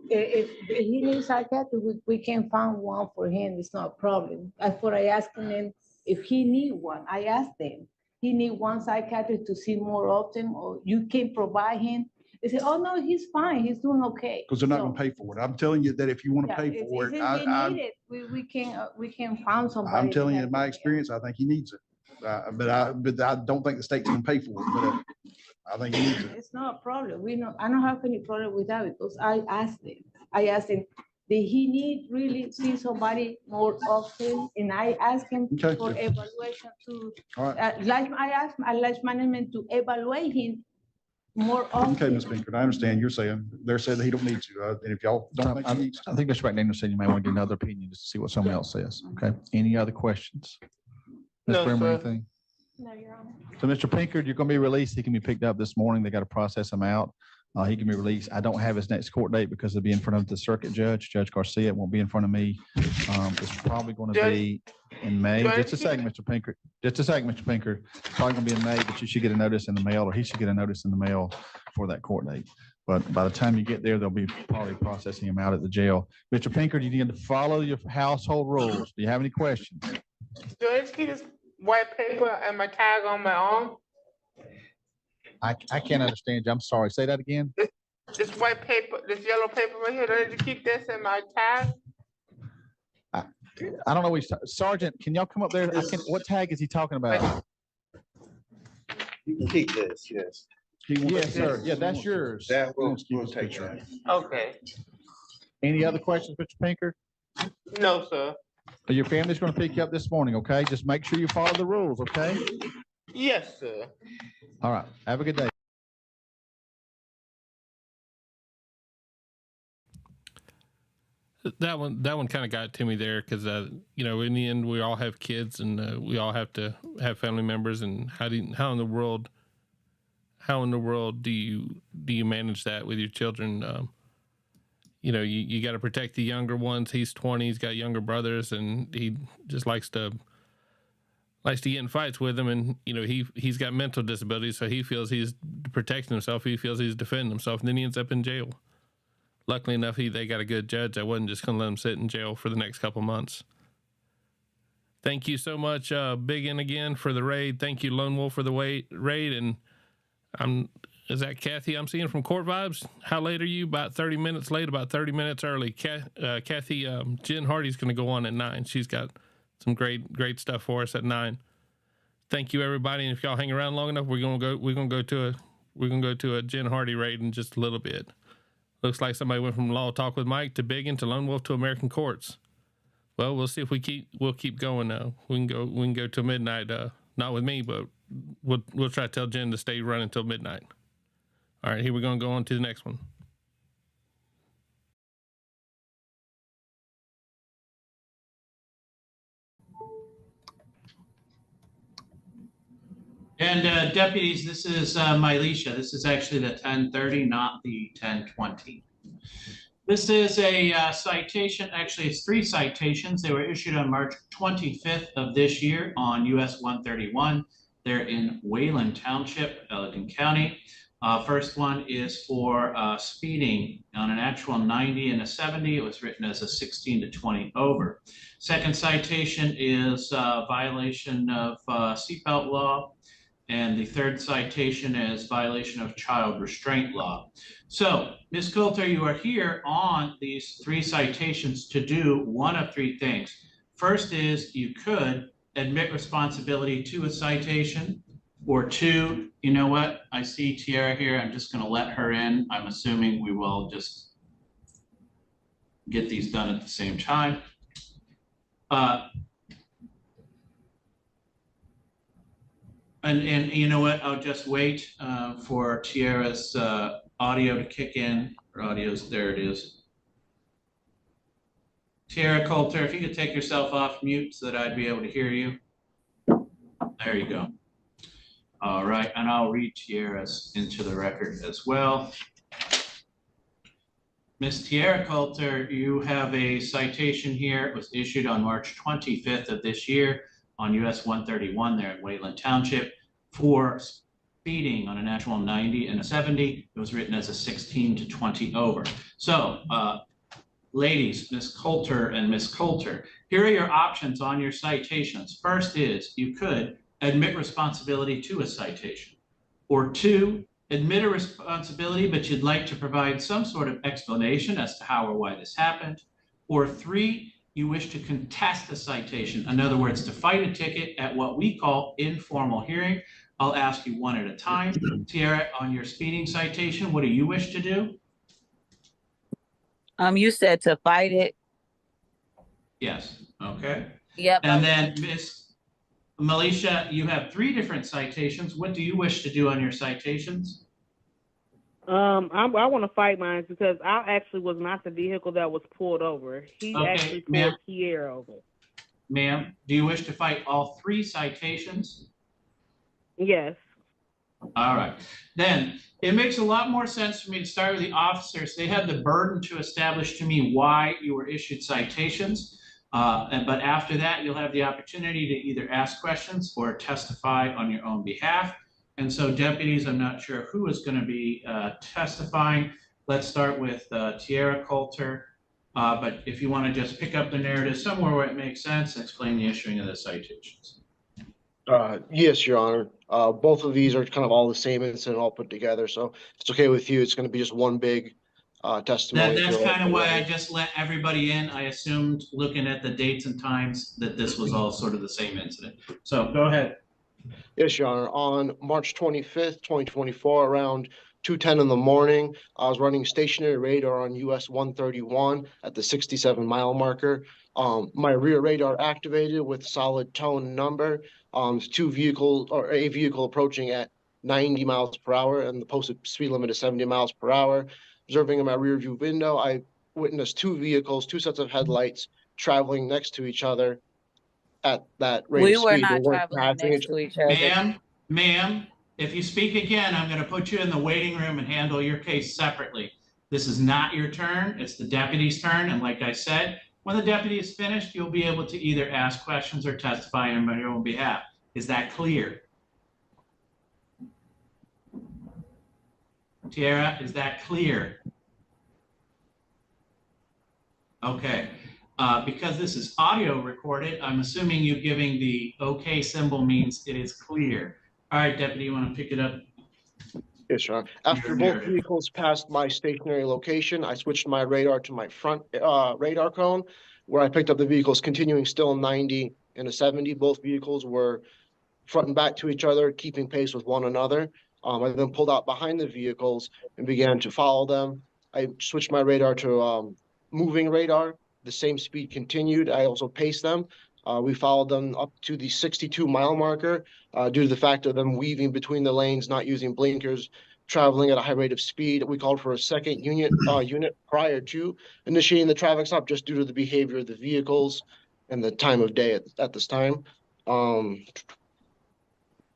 if he needs psychiatrist, we can find one for him. It's not a problem. That's what I asked him if he need one. I asked him, he need one psychiatrist to see more often, or you can provide him. They say, oh no, he's fine. He's doing okay. Because they're not going to pay for it. I'm telling you that if you want to pay for it, we can find somebody. I'm telling you, in my experience, I think he needs it. But I don't think the state's going to pay for it. But I think he needs it. It's not a problem. I don't have any problem with that, because I asked him, did he need really see somebody more often? And I asked him for evaluation to. All right. I asked my life management to evaluate him more often. Okay, Ms. Pinker, I understand you're saying, they're saying that he don't need to. And if y'all don't think he needs to. I think Mr. McDaniel said you may want to get another opinion just to see what someone else says. Okay. Any other questions? Ms. No, Bremer, sir. anything? No, Your Honor. So Mr. Pinkard, you're going to be released. He can be picked up this morning. They got to process him out. He can be released. I don't have his next court date because it'll be in front of the circuit judge, Judge Garcia. It won't be in front of me. It's probably going to be in May. Just a second, Mr. Pinkard. Just a second, Mr. Pinkard. Probably going to be in May, but you should get a notice in the mail, or he should get a notice in the mail for that court date. But by the time you get there, they'll be probably processing him out at the jail. Mr. Pinkard, you need to follow your household rules. Do you have any questions? Do I just keep this white paper and my tag on my arm? I can't understand you. I'm sorry. Say that again. This white paper, this yellow paper right here, do I need to keep this in my tag? I don't know. Sergeant, can y'all come up there? What tag is he talking about? keep this, yes. He wants Yes, to- sir. Yeah, that's yours. That We'll will, keep we'll his take picture. that. Okay. Any other questions, Mr. Pinker? No, sir. Your family's going to pick you up this morning, okay? Just make sure you follow the rules, okay? Yes, sir. All right. Have a good day. That one kind of got to me there because you know, in the end we all have kids and we all have to have family members, and how in the world do you manage that with your children? You know, you got to protect the younger ones. He's 20, he's got younger brothers, and he just likes to get in fights with them. And you know, he's got mental disabilities, so he feels he's protecting himself, he feels he's defending himself, and then he ends up in jail. Luckily enough, they got a good judge that wasn't just going to let him sit in jail for the next couple months. Thank you so much, Big N, again for the raid. Thank you, Lone Wolf, for the raid. And is that Kathy I'm seeing from Court Vibes? How late are you? About 30 minutes late, about 30 minutes early. Kathy, Jen Hardy's going to go on at 9. She's got some great stuff for us at 9. Thank you, everybody. And if y'all hang around long enough, we're gonna go to a Jen Hardy raid in just a little bit. Looks like somebody went from Law Talk with Mike to Biggin to Lone Wolf to American Courts. Well, we'll see if we'll keep going now. We can go till midnight. Not with me, but we'll try to tell Jen to stay running till midnight. All right, here we're gonna go on to the next one. And deputies, this is Mylisha. This is actually the 1030, not the 1020. This is a citation. Actually, it's 3 citations. They were issued on March 25th of this year on US 131. They're in Wayland Township, Elgin County. First one is for speeding on an actual 90 and a 70. It was written as a 16 to 20 over. Second citation is violation of seatbelt law. And the third citation is violation of child restraint law. So, Ms. Coulter, you are here on these 3 citations to do one of 3 things. First is you could admit responsibility to a citation, or 2, you know what? I see Tiara here. I'm just going to let her in. I'm assuming we will just get these done at the same time. And you know what, I'll just wait for Tiara's audio to kick in. Her audio's, there it is. Tiara Coulter, if you could take yourself off mute so that I'd be able to hear you. There you go. All right, and I'll read Tiara's into the record as well. Ms. Tiara Coulter, you have a citation here. It was issued on March 25th of this year on US 131 there in Wayland Township for speeding on an actual 90 and a 70. It was written as a 16 to 20 over. So, ladies, Ms. Coulter and Ms. Coulter, here are your options on your citations. First is you could admit responsibility to a citation, or 2, admit a responsibility, but you'd like to provide some sort of explanation as to how or why this happened, or 3, you wish to contest the citation. In other words, to fight a ticket at what we call informal hearing. I'll ask you one at a time. Tiara, on your speeding citation, what do you wish to do? You said to fight it. Yes, okay. Yep. And then Ms. Mylisha, you have 3 different citations. What do you wish to do on your citations? I want to fight mine because I actually was not the vehicle that was pulled over. He actually pulled Kiera over. Ma'am, do you wish to fight all 3 citations? Yes. All right. Then it makes a lot more sense for me to start with the officers. They have the burden to establish to me why you were issued citations. But after that, you'll have the opportunity to either ask questions or testify on your own behalf. And so deputies, I'm not sure who is going to be testifying. Let's start with Tiara Coulter. But if you want to just pick up the narrative somewhere where it makes sense, explain the issuing of the citations. Yes, Your Honor. Both of these are kind of all the same incident all put together. So if it's okay with you, it's going to be just one big testimony. That's kind of why I just let everybody in. I assumed, looking at the dates and times, that this was all sort of the same incident. So go ahead. Yes, Your Honor. On March 25th, 2024, around 2:10 in the morning, I was running stationary radar on US 131 at the 67-mile marker. My rear radar activated with solid tone number. A vehicle approaching at 90 miles per hour, and the posted speed limit is 70 miles per hour. Observing in my rear view window, I witnessed two vehicles, two sets of headlights traveling next to each other at that rate We of were speed. They not weren't traveling passing next each. to each other. Ma'am, if you speak again, I'm going to put you in the waiting room and handle your case separately. This is not your turn. It's the deputy's turn. And like I said, when the deputy is finished, you'll be able to either ask questions or testify on your own behalf. Is that clear? Tiara, is that clear? Okay. Because this is audio recorded, I'm assuming you giving the OK symbol means it is clear. All right, Deputy, you want to pick it up? Yes, Your Honor. After both vehicles passed my stationary location, I switched my radar to my front radar cone, where I picked up the vehicles continuing still 90 and a 70. Both vehicles were front and back to each other, keeping pace with one another. I then pulled out behind the vehicles and began to follow them. I switched my radar to moving radar. The same speed continued. I also paced them. We followed them up to the 62-mile marker due to the fact of them weaving between the lanes, not using blinkers, traveling at a high rate of speed. We called for a second unit prior to initiating the traffic stop just due to the behavior of the vehicles and the time of day at this time.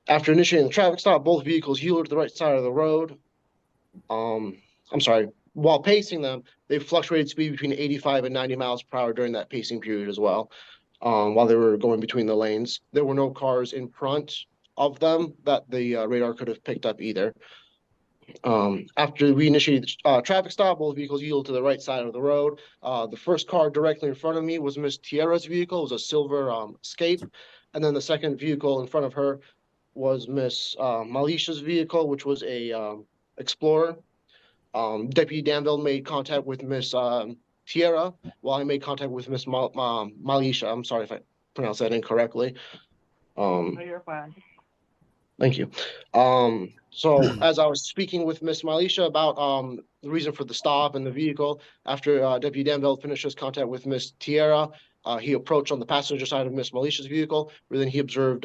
After initiating the traffic stop, both vehicles yielded to the right side of the road. I'm sorry. While pacing them, they fluctuated speed between 85 and 90 miles per hour during that pacing period as well, while they were going between the lanes. There were no cars in front of them that the radar could have picked up either. After we initiated the traffic stop, both vehicles yielded to the right side of the road. The first car directly in front of me was Miss Tierra's vehicle. It was a silver Escape. And then the second vehicle in front of her was Miss Malisha's vehicle, which was a Explorer. Deputy Danville made contact with Miss Tierra, while I made contact with Miss Malisha. I'm sorry if I pronounced that incorrectly. No, you're fine. Thank you. So as I was speaking with Miss Malisha about the reason for the stop and the vehicle, after Deputy Danville finished his contact with Miss Tierra, he approached on the passenger side of Miss Malisha's vehicle, where then he observed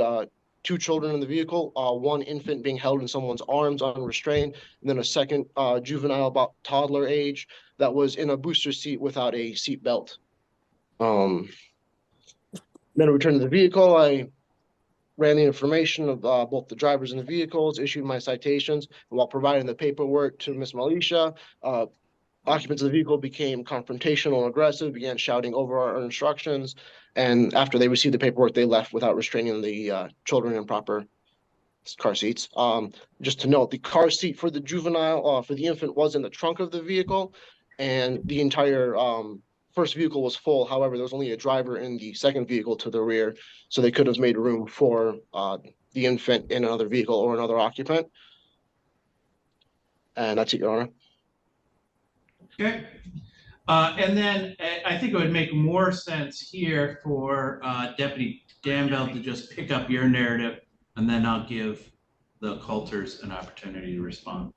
two children in the vehicle, one infant being held in someone's arms unrestrained, and then a second juvenile about toddler age that was in a booster seat without a seat belt. Then I returned to the vehicle. I ran the information of both the drivers and the vehicles, issued my citations, and while providing the paperwork to Miss Malisha, occupants of the vehicle became confrontational and aggressive, began shouting over our instructions, and after they received the paperwork, they left without restraining the children in proper car seats. Just to note, the car seat for the juvenile, for the infant, was in the trunk of the vehicle, and the entire first vehicle was full. However, there was only a driver in the second vehicle to the rear, so they could have made room for the infant in another vehicle or another occupant. And that's it, Your Honor. Okay. And then I think it would make more sense here for Deputy Danville to just pick up your narrative, and then I'll give the Coulters an opportunity to respond.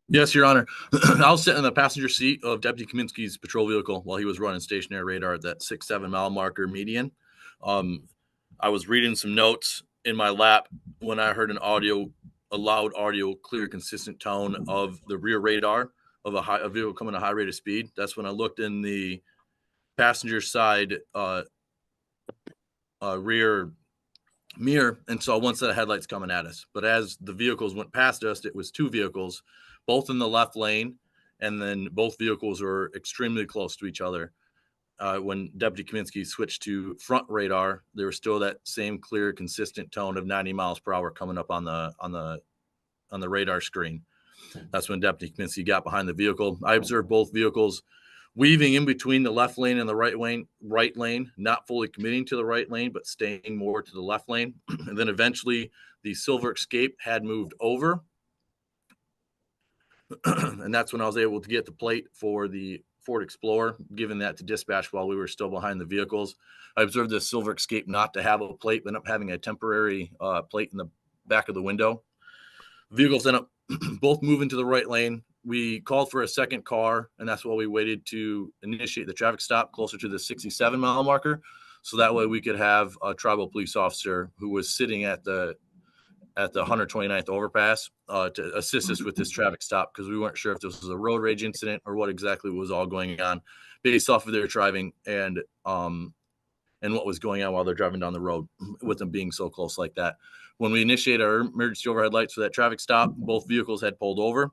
Yes, Your Honor. I was sitting in the passenger seat of Deputy Kaminsky's patrol vehicle while he was running stationary radar at that 6-7 mile marker median. I was reading some notes in my lap when I heard a loud audio, clear, consistent tone of the rear radar of a vehicle coming at a high rate of speed. That's when I looked in the passenger side rear mirror and saw one set of headlights coming at us. But as the vehicles went past us, it was two vehicles, both in the left lane, and then both vehicles were extremely close to each other. When Deputy Kaminsky switched to front radar, there was still that same clear, consistent tone of 90 miles per hour coming up on the radar screen. That's when Deputy Kaminsky got behind the vehicle. I observed both vehicles weaving in between the left lane and the right lane, not fully committing to the right lane, but staying more to the left lane. And then eventually the silver Escape had moved over. And that's when I was able to get the plate for the Ford Explorer, giving that to dispatch while we were still behind the vehicles. I observed the Silver Escape not to have a plate, but ended up having a temporary plate in the back of the window. Vehicles end up both moving to the right lane. We called for a second car, and that's why we waited to initiate the traffic stop closer to the 67-mile marker. So that way we could have a tribal police officer who was sitting at the 129th overpass to assist us with this traffic stop, because we weren't sure if this was a road rage incident or what exactly was all going on based off of their driving and what was going on while they're driving down the road with them being so close like that. When we initiated our emergency overhead lights for that traffic stop, both vehicles had pulled over.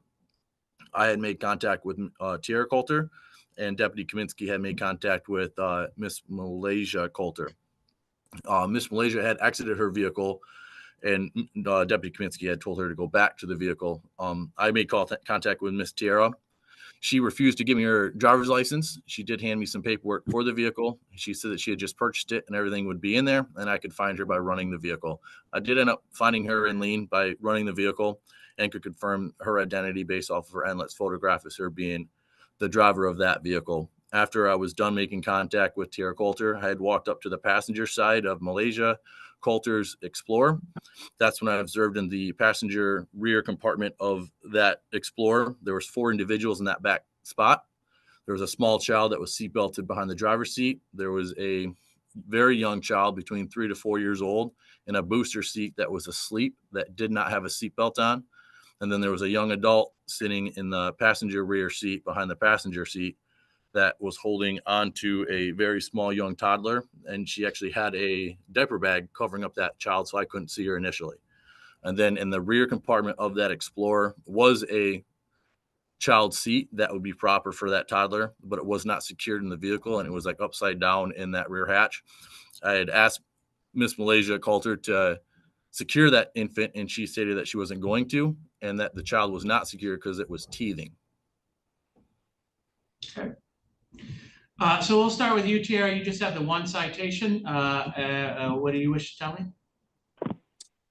I had made contact with Tierra Coulter, and Deputy Kaminsky had made contact with Miss Malaysia Coulter. Miss Malaysia had exited her vehicle, and Deputy Kaminsky had told her to go back to the vehicle. I made contact with Miss Tierra. She refused to give me her driver's license. She did hand me some paperwork for the vehicle. She said that she had just purchased it and everything would be in there, and I could find her by running the vehicle. I did end up finding her in Lean by running the vehicle and could confirm her identity based off of her NLETS photograph as her being the driver of that vehicle. After I was done making contact with Tierra Coulter, I had walked up to the passenger side of Malaysia Coulter's Explorer. That's when I observed in the passenger rear compartment of that Explorer, there was 4 individuals in that back spot. There was a small child that was seatbelted behind the driver's seat. There was a very young child between 3 to 4 years old in a booster seat that was asleep that did not have a seatbelt on. And then there was a young adult sitting in the passenger rear seat behind the passenger seat that was holding onto a very small young toddler. And she actually had a diaper bag covering up that child, so I couldn't see her initially. And then in the rear compartment of that Explorer was a child seat that would be proper for that toddler, but it was not secured in the vehicle, and it was like upside down in that rear hatch. I had asked Miss Malaysia Coulter to secure that infant, and she stated that she wasn't going to, and that the child was not secure because it was teething. Okay. So we'll start with you, Tierra. You just have the one citation. What do you wish to tell me?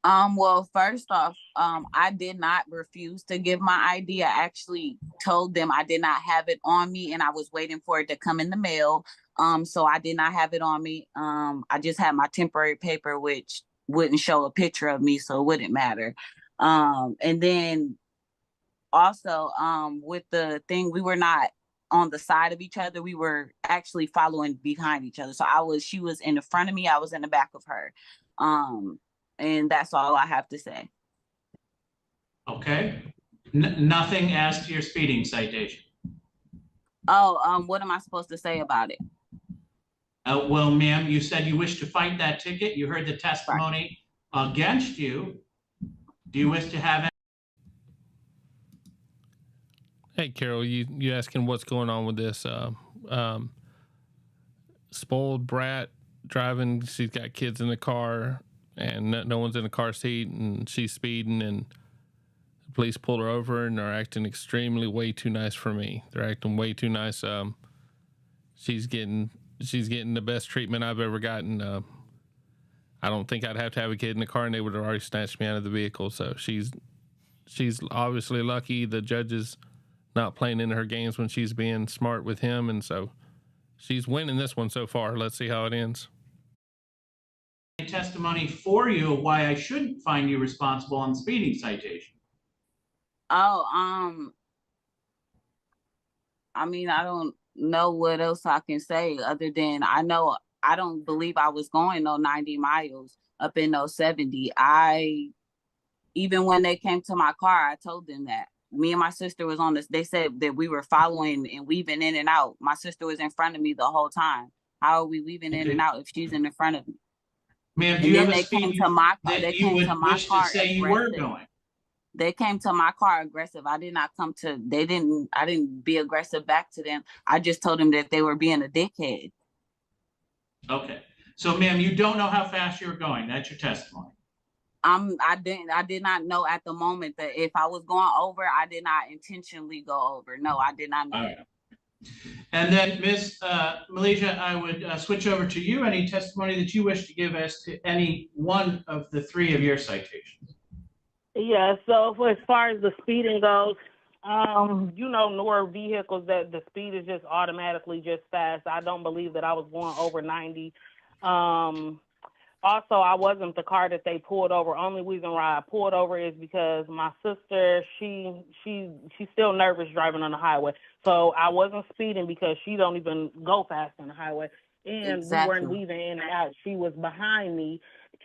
Well, first off, I did not refuse to give my ID. I actually told them I did not have it on me, and I was waiting for it to come in the mail. So I did not have it on me. I just had my temporary paper, which wouldn't show a picture of me, so it wouldn't matter. And then also, with the thing, we were not on the side of each other. We were actually following behind each other. So she was in the front of me, I was in the back of her. And that's all I have to say. Okay. Nothing as to your speeding citation. Oh, what am I supposed to say about it? Well, ma'am, you said you wish to fight that ticket. You heard the testimony against you. Do you wish to have any? Hey, Carol, you asking what's going on with this spoiled brat driving? She's got kids in the car, and no one's in the car seat, and she's speeding, and the police pulled her over, and they're acting extremely way too nice for me. They're acting way too nice. She's getting the best treatment I've ever gotten. I don't think I'd have to have a kid in the car, and they would have already snatched me out of the vehicle. So she's obviously lucky. The judge is not playing into her games when she's being smart with him, and so she's winning this one so far. Let's see how it ends. Testimony for you of why I shouldn't find you responsible on the speeding citation. Oh, I mean, I don't know what else I can say other than I don't believe I was going no 90 miles up in no 70. Even when they came to my car, I told them that. Me and my sister was on this. They said that we were following and weaving in and out. My sister was in front of me the whole time. How are we weaving in and out if she's in the front of me? Ma'am, do you have a speed to my car. that you would wish to say you were going? They came to my car aggressive. I did not come to, I didn't be aggressive back to them. I just told them that they were being a dickhead. Okay. So ma'am, you don't know how fast you were going. That's your testimony. I did not know at the moment that if I was going over, I did not intentionally go over. No, I did not know. All right. And then Ms. Malaysia, I would switch over to you. Any testimony that you wish to give as to any one of the 3 of your citations? Yeah, so as far as the speeding goes, Newer vehicles that the speed is just automatically just fast. I don't believe that I was going over 90. Also, I wasn't the car that they pulled over. Only reason why I pulled over is because my sister, she's still nervous driving on the highway. So I wasn't speeding because she don't even go fast on the highway. And Exactly. we weren't weaving in and out. She was behind me,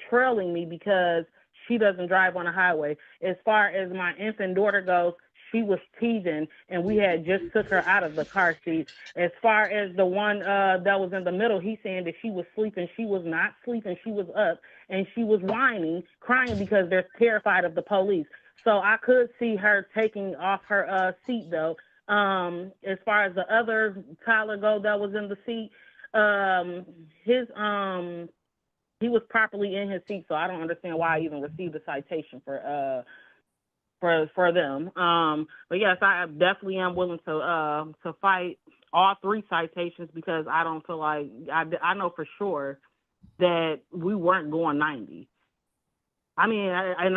trailing me because she doesn't drive on the highway. As far as my infant daughter goes, she was teething, and we had just took her out of the car seat. As far as the one that was in the middle, he's saying that she was sleeping. She was not sleeping. She was up, and she was whining, crying because they're terrified of the police. So I could see her taking off her seatbelt. As far as the other Tyler go that was in the seat, he was properly in his seat, so I don't understand why I even received a citation for them. But yes, I definitely am willing to fight all 3 citations because I don't feel like I know for sure that we weren't going 90. I mean, I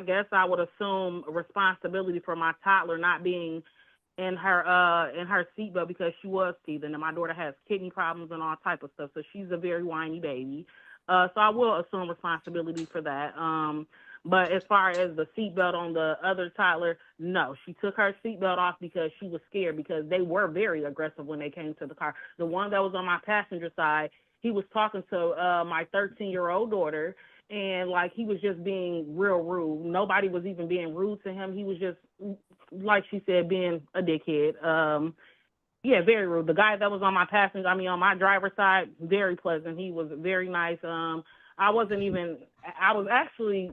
guess I would assume responsibility for my toddler not being in her seatbelt because she was teething, and my daughter has kidney problems and all type of stuff, so she's a very whiny baby. So I will assume responsibility for that. But as far as the seatbelt on the other toddler, no, she took her seatbelt off because she was scared because they were very aggressive when they came to the car. The one that was on my passenger side, he was talking to my 13-year-old daughter, and like he was just being real rude. Nobody was even being rude to him. He was just, like she said, being a dickhead. Yeah, very rude. The guy that was on my driver's side, very pleasant. He was very nice. I was actually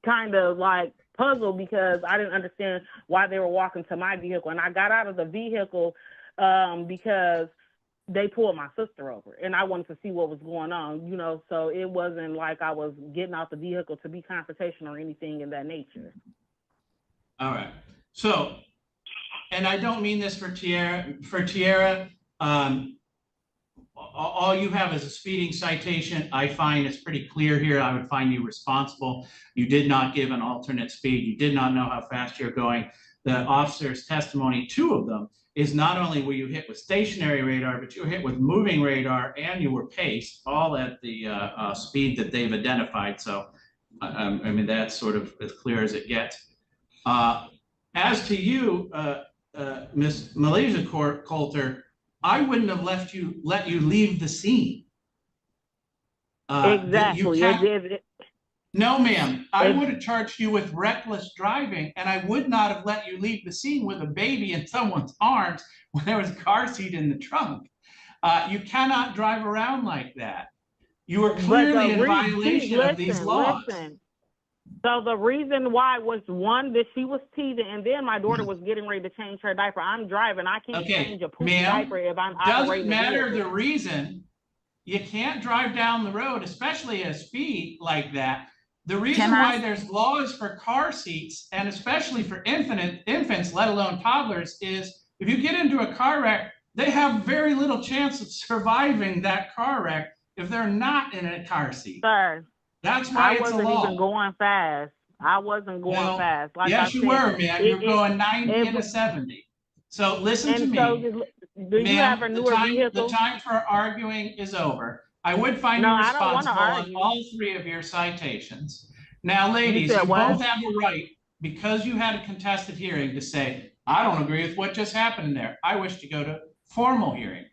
kind of like puzzled because I didn't understand why they were walking to my vehicle. And I got out of the vehicle because they pulled my sister over and I wanted to see what was going on, so it wasn't like I was getting out the vehicle to be confrontational or anything in that nature. All right. So, and I don't mean this for Tiara. All you have is a speeding citation. I find it's pretty clear here. I would find you responsible. You did not give an alternate speed. You did not know how fast you're going. The officer's testimony, 2 of them, is not only were you hit with stationary radar, but you were hit with moving radar and you were paced, all at the speed that they've identified. So, I mean, that's sort of as clear as it gets. As to you, Miss Malaysia Coulter, I wouldn't have let you leave the scene. Exactly. No, ma'am. I would have charged you with reckless driving, and I would not have let you leave the scene with a baby in someone's arms when there was a car seat in the trunk. You cannot drive around like that. You are clearly in violation of these laws. So the reason why was, one, that she was teething, and then my daughter was getting ready to change her diaper. I'm driving. I can't change a poop diaper if I'm operating. Doesn't matter the reason. You can't drive down the road, especially at a speed like that. The reason why there's laws for car seats, and especially for infants, let alone toddlers, is if you get into a car wreck, they have very little chance of surviving that car wreck if they're not in a car seat. Sir, that's why it's a law. I wasn't even going fast. I wasn't going fast. Like yes, you were, man. You're going 90 and a 70. So listen to me. So do you have a newer vehicle? The time for arguing is over. I would find you responsible on all 3 of your citations. Now, ladies, you both have a right, because you had a contested hearing, to say, I don't agree with what just happened there. I wish to go to formal hearing.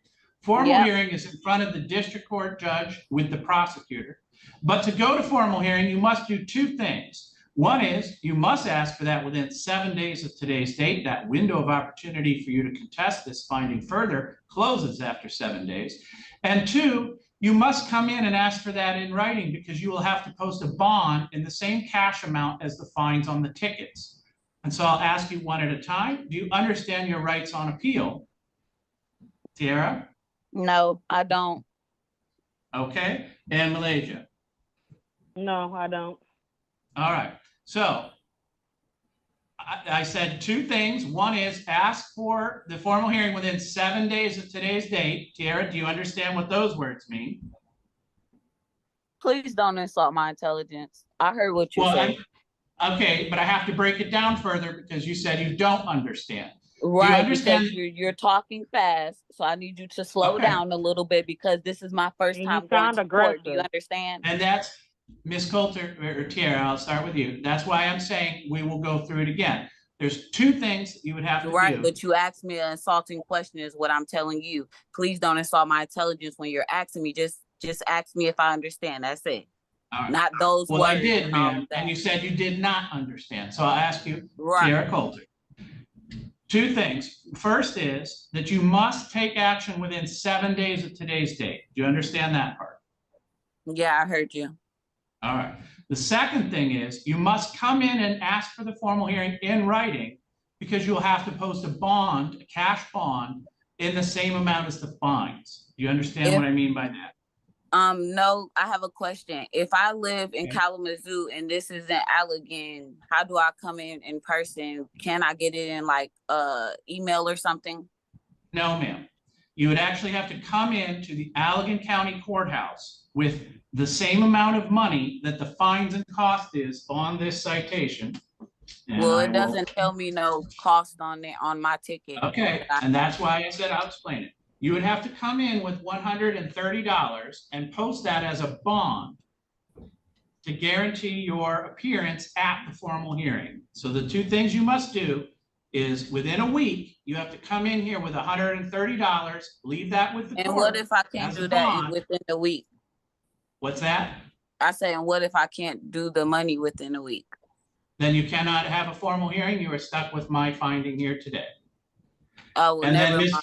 Formal hearing is in front of the district court judge with the prosecutor. But to go to formal hearing, you must do 2 things. One is you must ask for that within 7 days of today's date. That window of opportunity for you to contest this finding further closes after 7 days. And 2, you must come in and ask for that in writing, because you will have to post a bond in the same cash amount as the fines on the tickets. And so I'll ask you one at a time. Do you understand your rights on appeal? Tiara? No, I don't. Okay. And Malaysia? No, I don't. All right. So I said 2 things. One is ask for the formal hearing within 7 days of today's date. Tiara, do you understand what those words mean? Please don't insult my intelligence. I heard what you said. Okay, but I have to break it down further because you said you don't understand. Right, understand? because you're talking fast, so I need you to slow Okay. down a little bit because this is my first And time you going sound to court. Do you aggressive. understand? And that's Ms. Coulter or Tiara, I'll start with you. That's why I'm saying we will go through it again. There's two things you would have to Right, do. but you asked me an insulting question is what I'm telling you. Please don't insult my intelligence when you're asking me. Just ask me if I understand. That's it. All right. Not those Well, words. I did, and all ma'am, of that. and you said you did not understand. So I'll ask you, Right. Tiara Coulter. Two things. First is that you must take action within 7 days of today's date. Do you understand that part? Yeah, I heard you. All right. The second thing is you must come in and ask for the formal hearing in writing because you'll have to post a bond, a cash bond, in the same amount as the fines. Do you understand what I mean by that? No, I have a question. If I live in Okay. Kalamazoo and this is in Allegan, how do I come in person? Can I get it in like email or something? No, ma'am. You would actually have to come in to the Allegan County Courthouse with the same amount of money that the fines and cost is on this citation. Well, it doesn't tell me no cost on my ticket. Okay, and that's why I said I'll explain it. You would have to come in with $130 and post that as a bond to guarantee your appearance at the formal hearing. So the two things you must do is within a week, you have to come in here with $130, leave that with the court. And what if I can't do that within a week? What's that? I say, and what if I can't do the money within a week? Then you cannot have a formal hearing. You are stuck with my finding here today. Oh, well, and never then mind.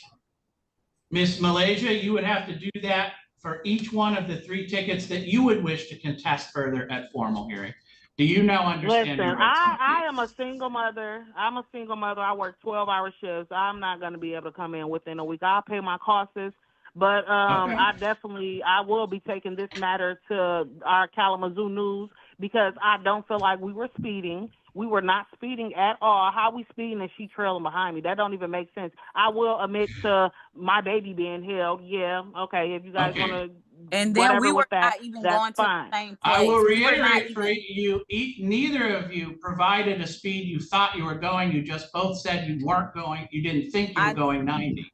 Miss Malaysia, you would have to do that for each one of the 3 tickets that you would wish to contest further at formal hearing. Do you now understand? Listen, your rights? I am a single mother. I'm a single mother. I work 12-hour shifts. I'm not going to be able to come in within a week. I'll pay my costs, but I will be taking this matter to our Kalamazoo News because I don't feel like we were speeding. We were not speeding at all. How we speeding and she trailing behind me? That don't even make sense. I will admit to my baby being held. Yeah, okay. If you guys want to, and then we were not even going to the same place. I will reiterate for you, neither of you provided a speed you thought you were going. You just both said you weren't going. You didn't think you were going 90.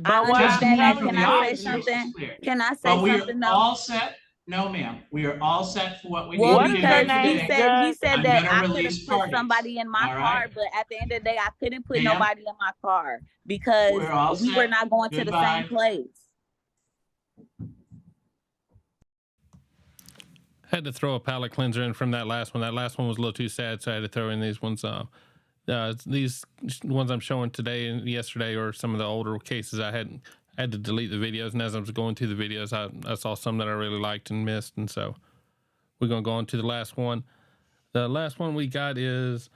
I understand that. Can I say something? Can I say something? We are all set. No, ma'am. We are all set for what we well, need to do because he said that I could have put parties. somebody in my car, but at the end of the day, I couldn't put nobody in my car because we were not going to the same place. Had to throw a palate cleanser in from that last one. That last one was a little too sad, so I had to throw in these ones. These ones I'm showing today and yesterday, or some of the older cases, I had to delete the videos, and as I was going through the videos, I saw some that I really liked and missed, and so we're going to go on to the last one. The last one we got is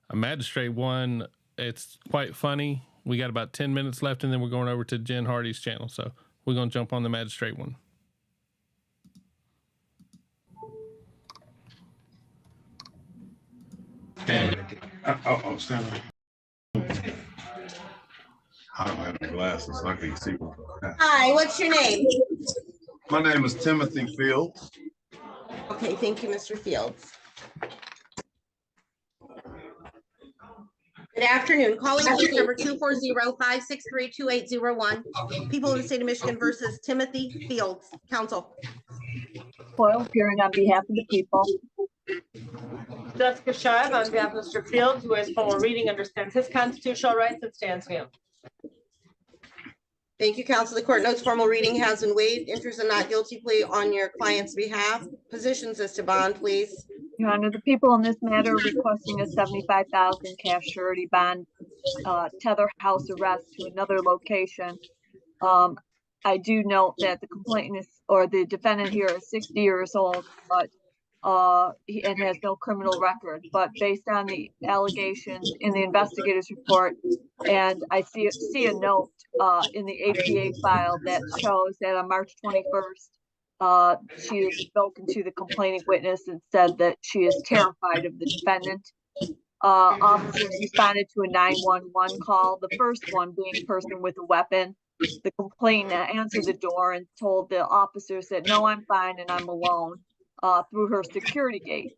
a magistrate one. It's quite funny. We got about 10 minutes left, and then we're going over to Jen Hardy's channel, so we're going to jump on the magistrate one. Stand up. I don't have any glasses, so I can't see. Hi, what's your name? My name is Timothy Fields. Okay, thank you, Mr. Fields. Good afternoon. Calling case number 240-563-2801. People of the state of Michigan versus Timothy Fields. Counsel. Foil appearing on behalf of the people. Jessica Shive on behalf of Mr. Fields, who has formal reading, understands his constitutional rights and stands him. Thank you, counsel. The court notes formal reading has been waived. Enters a not guilty plea on your client's behalf. Positions as to bond, please. Your Honor, the people in this matter are requesting a $75,000 cash surety bond, tether house arrest to another location. I do note that the complainant or the defendant here is 60 years old, but and has no criminal record, but based on the allegations in the investigator's report, and I see a note in the APA file that shows that on March 21st, she has spoken to the complaining witness and said that she is terrified of the defendant. Officers responded to a 911 call, the first one being a person with a weapon. The complainant answered the door and told the officers that, no, I'm fine and I'm alone, through her security gate.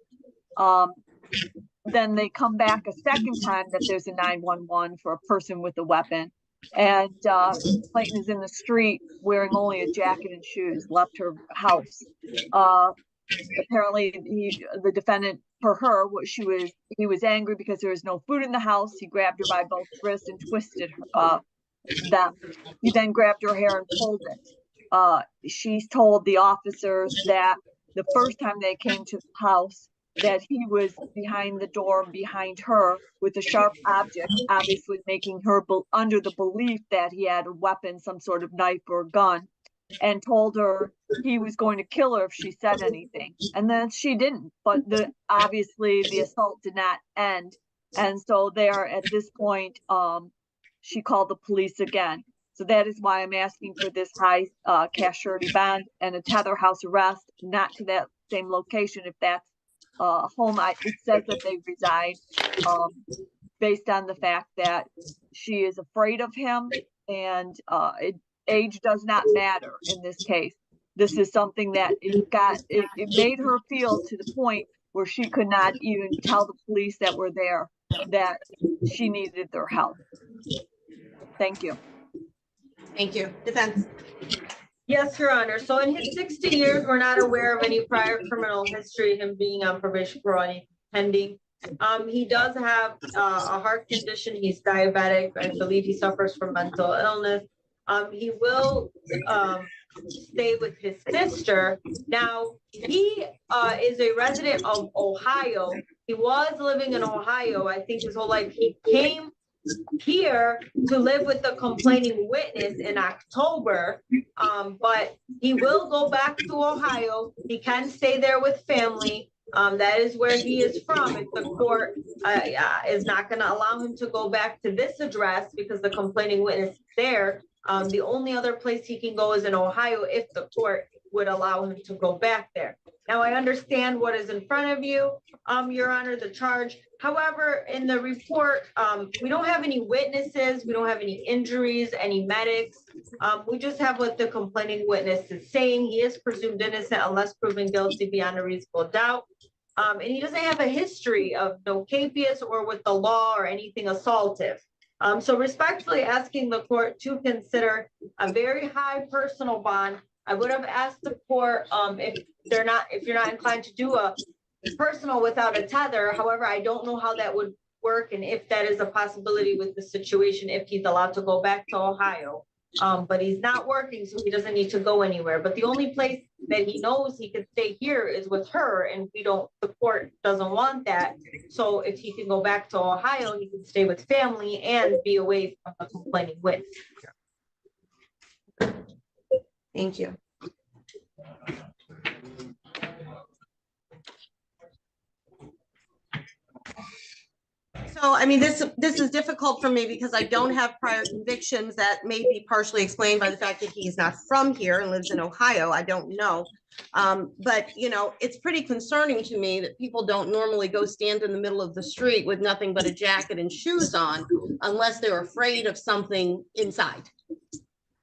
then they come back a second time that there's a 911 for a person with a weapon. And Clayton is in the street wearing only a jacket and shoes, left her house. Apparently the defendant, for her, he was angry because there was no food in the house. He grabbed her by both wrists and twisted them. He then grabbed her hair and pulled it. She's told the officers that the first time they came to the house, that he was behind the door behind her with a sharp object, obviously making her under the belief that he had a weapon, some sort of knife or gun, and told her he was going to kill her if she said anything. And then she didn't, but obviously the assault did not end. And so there, at this point, she called the police again. So that is why I'm asking for this high cash surety bond and a tether house arrest, not to that same location if that's home. It says that they reside, based on the fact that she is afraid of him, and age does not matter in this case. This is something that it made her feel to the point where she could not even tell the police that were there that she needed their help. Thank you. Thank you. Defense. Yes, Your Honor. So in his 60 years, we're not aware of any prior criminal history, him being on probation for any pending. He does have a heart condition. He's diabetic. I believe he suffers from mental illness. He will stay with his sister. Now, he is a resident of Ohio. He was living in Ohio, I think, his whole life. He came here to live with the complaining witness in October, but he will go back to Ohio. He can stay there with family. That is where he is from. If the court is not going to allow him to go back to this address because the complaining witness is there, the only other place he can go is in Ohio if the court would allow him to go back there. Now, I understand what is in front of you, Your Honor, the charge. However, in the report, we don't have any witnesses. We don't have any injuries, any medics. We just have what the complaining witness is saying. He is presumed innocent unless proven guilty beyond a reasonable doubt. And he doesn't have a history of no capias or with the law or anything assaultive. So respectfully asking the court to consider a very high personal bond. I would have asked the court if you're not inclined to do a personal without a tether. However, I don't know how that would work and if that is a possibility with the situation, if he's allowed to go back to Ohio. But he's not working, so he doesn't need to go anywhere. But the only place that he knows he could stay here is with her, and the court doesn't want that. So if he can go back to Ohio, he can stay with family and be away from the complaining witness. Thank you. So, I mean, this is difficult for me because I don't have prior convictions that may be partially explained by the fact that he's not from here and lives in Ohio. I don't know. But, you know, it's pretty concerning to me that people don't normally go stand in the middle of the street with nothing but a jacket and shoes on unless they're afraid of something inside.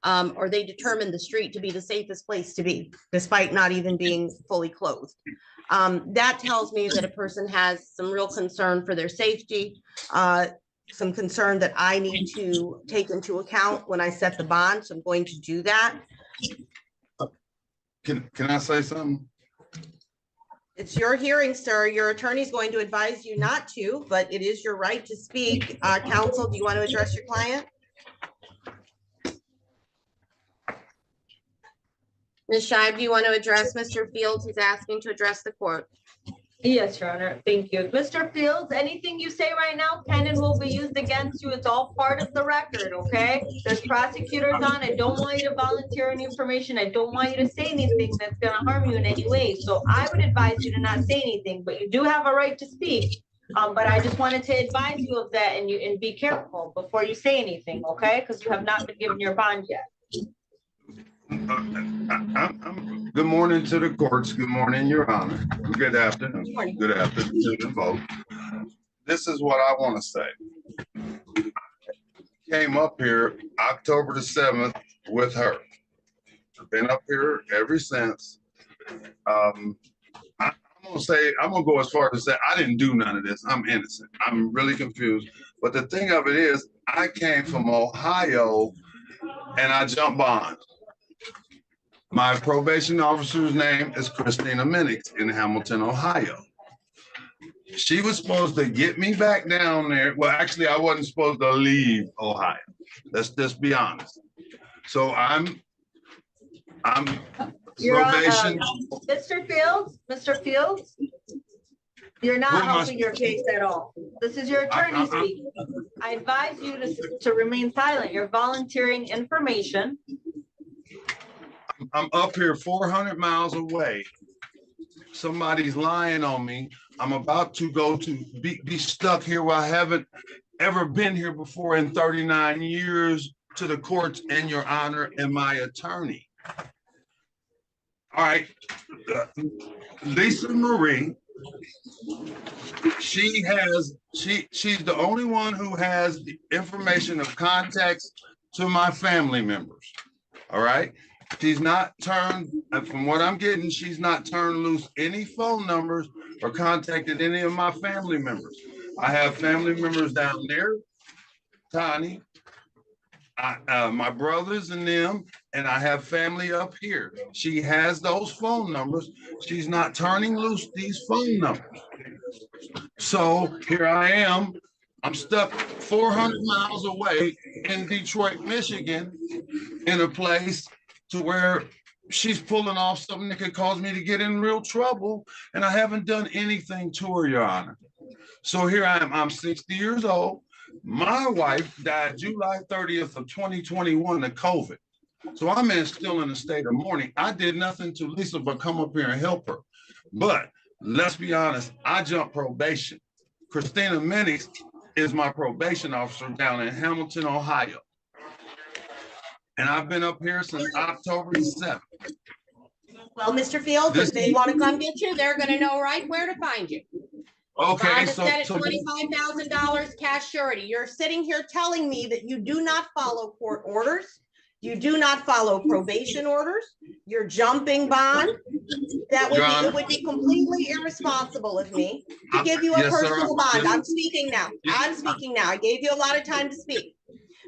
Or they determine the street to be the safest place to be, despite not even being fully clothed. That tells me that a person has some real concern for their safety, some concern that I need to take into account when I set the bond. So I'm going to do that. Can I say something? It's your hearing, sir. Your attorney is going to advise you not to, but it is your right to speak. Counsel, do you want to address your client? Ms. Shive, do you want to address Mr. Fields? He's asking to address the court. Yes, Your Honor. Thank you. Mr. Fields, anything you say right now can and will be used against you. It's all part of the record, okay? There's prosecutors on. I don't want you to volunteer any information. I don't want you to say anything that's going to harm you in any way. So I would advise you to not say anything, but you do have a right to speak. But I just wanted to advise you of that and be careful before you say anything, okay? Because you have not been given your bond yet. Good morning to the courts. Good morning, Your Honor. Good afternoon. Good afternoon to the vote. This is what I want to say. Came up here October the 7th with her. I've been up here ever since. I'm I'm gonna go as far as to say I didn't do none of this. I'm innocent. I'm really confused. But the thing of it is, I came from Ohio and I jumped bond. My probation officer's name is Christina Minix in Hamilton, Ohio. She was supposed to get me back down there. Well, actually, I wasn't supposed to leave Ohio. Let's just be honest. So I'm You're on, probation. Mr. Fields, you're not Who am I helping your case at all. This is your attorney speaking. I advise you to remain silent. You're volunteering information. I'm up here 400 miles away. Somebody's lying on me. I'm about to go to be stuck here where I haven't ever been here before in 39 years to the courts and your honor and my attorney. All right, Lisa Marie, she's the only one who has the information of contacts to my family members. All right. She's not turned, from what I'm getting, she's not turned loose any phone numbers or contacted any of my family members. I have family members down there, Tani, my brothers and them, and I have family up here. She has those phone numbers. She's not turning loose these phone numbers. So here I am. I'm stuck 400 miles away in Detroit, Michigan, in a place to where she's pulling off something that could cause me to get in real trouble, and I haven't done anything to her, Your Honor. So here I am. I'm 60 years old. My wife died July 30th of 2021 of COVID. So I'm still in a state of mourning. I did nothing to Lisa but come up here and help her. But let's be honest, I jumped probation. Christina Minix is my probation officer down in Hamilton, Ohio. And I've been up here since October 7th. Well, Mr. Fields, if they want to come get you, they're going to know right where to find you. Okay, Bond is set at $25,000 cash surety. You're sitting here telling me that you do not follow court orders. You do not follow probation orders. You're jumping bond. It would be completely irresponsible of me to give you a personal bond. I'm speaking now. I gave you a lot of time to speak.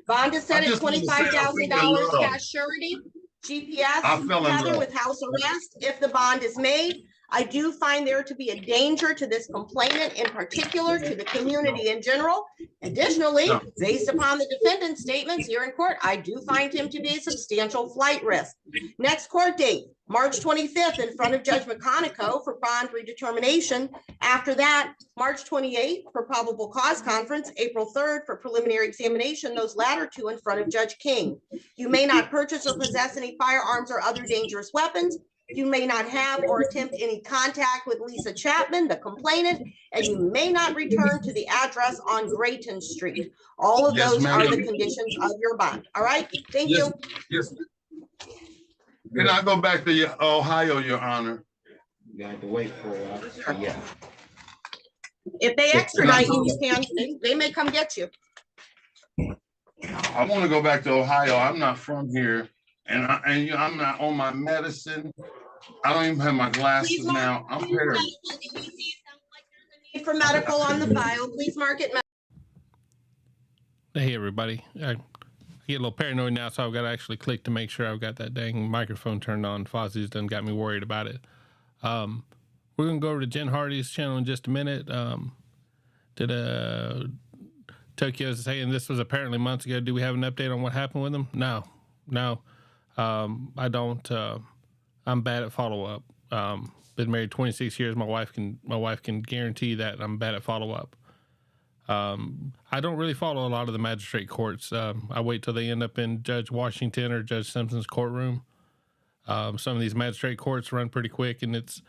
Bond is set at $25,000 cash surety. GPS together with house arrest. If the bond is made, I do find there to be a danger to this complainant, in particular to the community in general. Additionally, based upon the defendant's statements here in court, I do find him to be a substantial flight risk. Next court date, March 25th, in front of Judge McConico for bond redetermination. After that, March 28th for probable cause conference, April 3rd for preliminary examination, those latter two in front of Judge King. You may not purchase or possess any firearms or other dangerous weapons. You may not have or attempt any contact with Lisa Chapman, the complainant, and you may not return to the address on Grayton Street. All of those are the conditions of your bond. All right, thank you. Yes. Can I go back to Ohio, Your Honor? You have to wait for a while. Yeah. If they extradite you, you can. They may come get you. I want to go back to Ohio. I'm not from here. And I'm not on my medicine. I don't even have my glasses now. I'm here. Need for medical on the file. Please mark it. Hey everybody. I get a little paranoid now, so I've got to actually click to make sure I've got that dang microphone turned on. Fozzie's done got me worried about it. We're gonna go over to Jen Hardy's channel in just a minute. Tokyo's saying this was apparently months ago. Do we have an update on what happened with him? No. I don't. I'm bad at follow up. Been married 26 years. My wife can guarantee that I'm bad at follow up. I don't really follow a lot of the magistrate courts. I wait till they end up in Judge Washington or Judge Simpson's courtroom. Some of these magistrate courts run pretty quick, and it's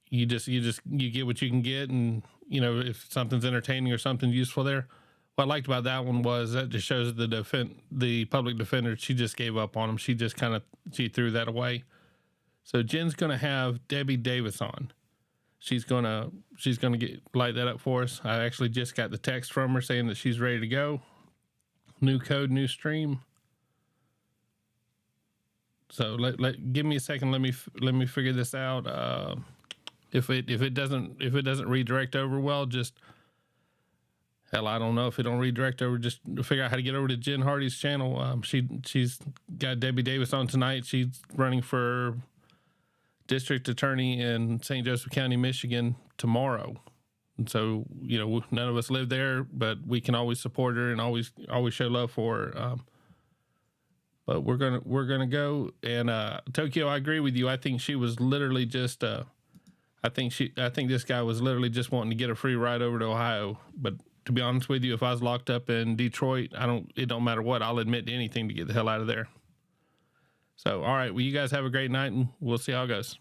you get what you can get, and if something's entertaining or something useful there. What I liked about that one was that just shows the public defender, she just gave up on him. She just she threw that away. So Jen's gonna have Debbie Davis on. She's gonna light that up for us. I actually just got the text from her saying that she's ready to go. New code, new stream. So give me a second. Let me figure this out. If it doesn't redirect over well, just hell, I don't know if it don't redirect over. Just figure out how to get over to Jen Hardy's channel. She's got Debbie Davis on tonight. She's running for district attorney in St. Joseph County, Michigan tomorrow. And so, you know, none of us live there, but we can always support her and always show love for her. But we're gonna go. And Tokyo, I agree with you. I think she was literally just. I think this guy was literally just wanting to get a free ride over to Ohio. But to be honest with you, if I was locked up in Detroit, it don't matter what. I'll admit to anything to get the hell out of there. So, all right. Well, you guys have a great night, and we'll see how it goes.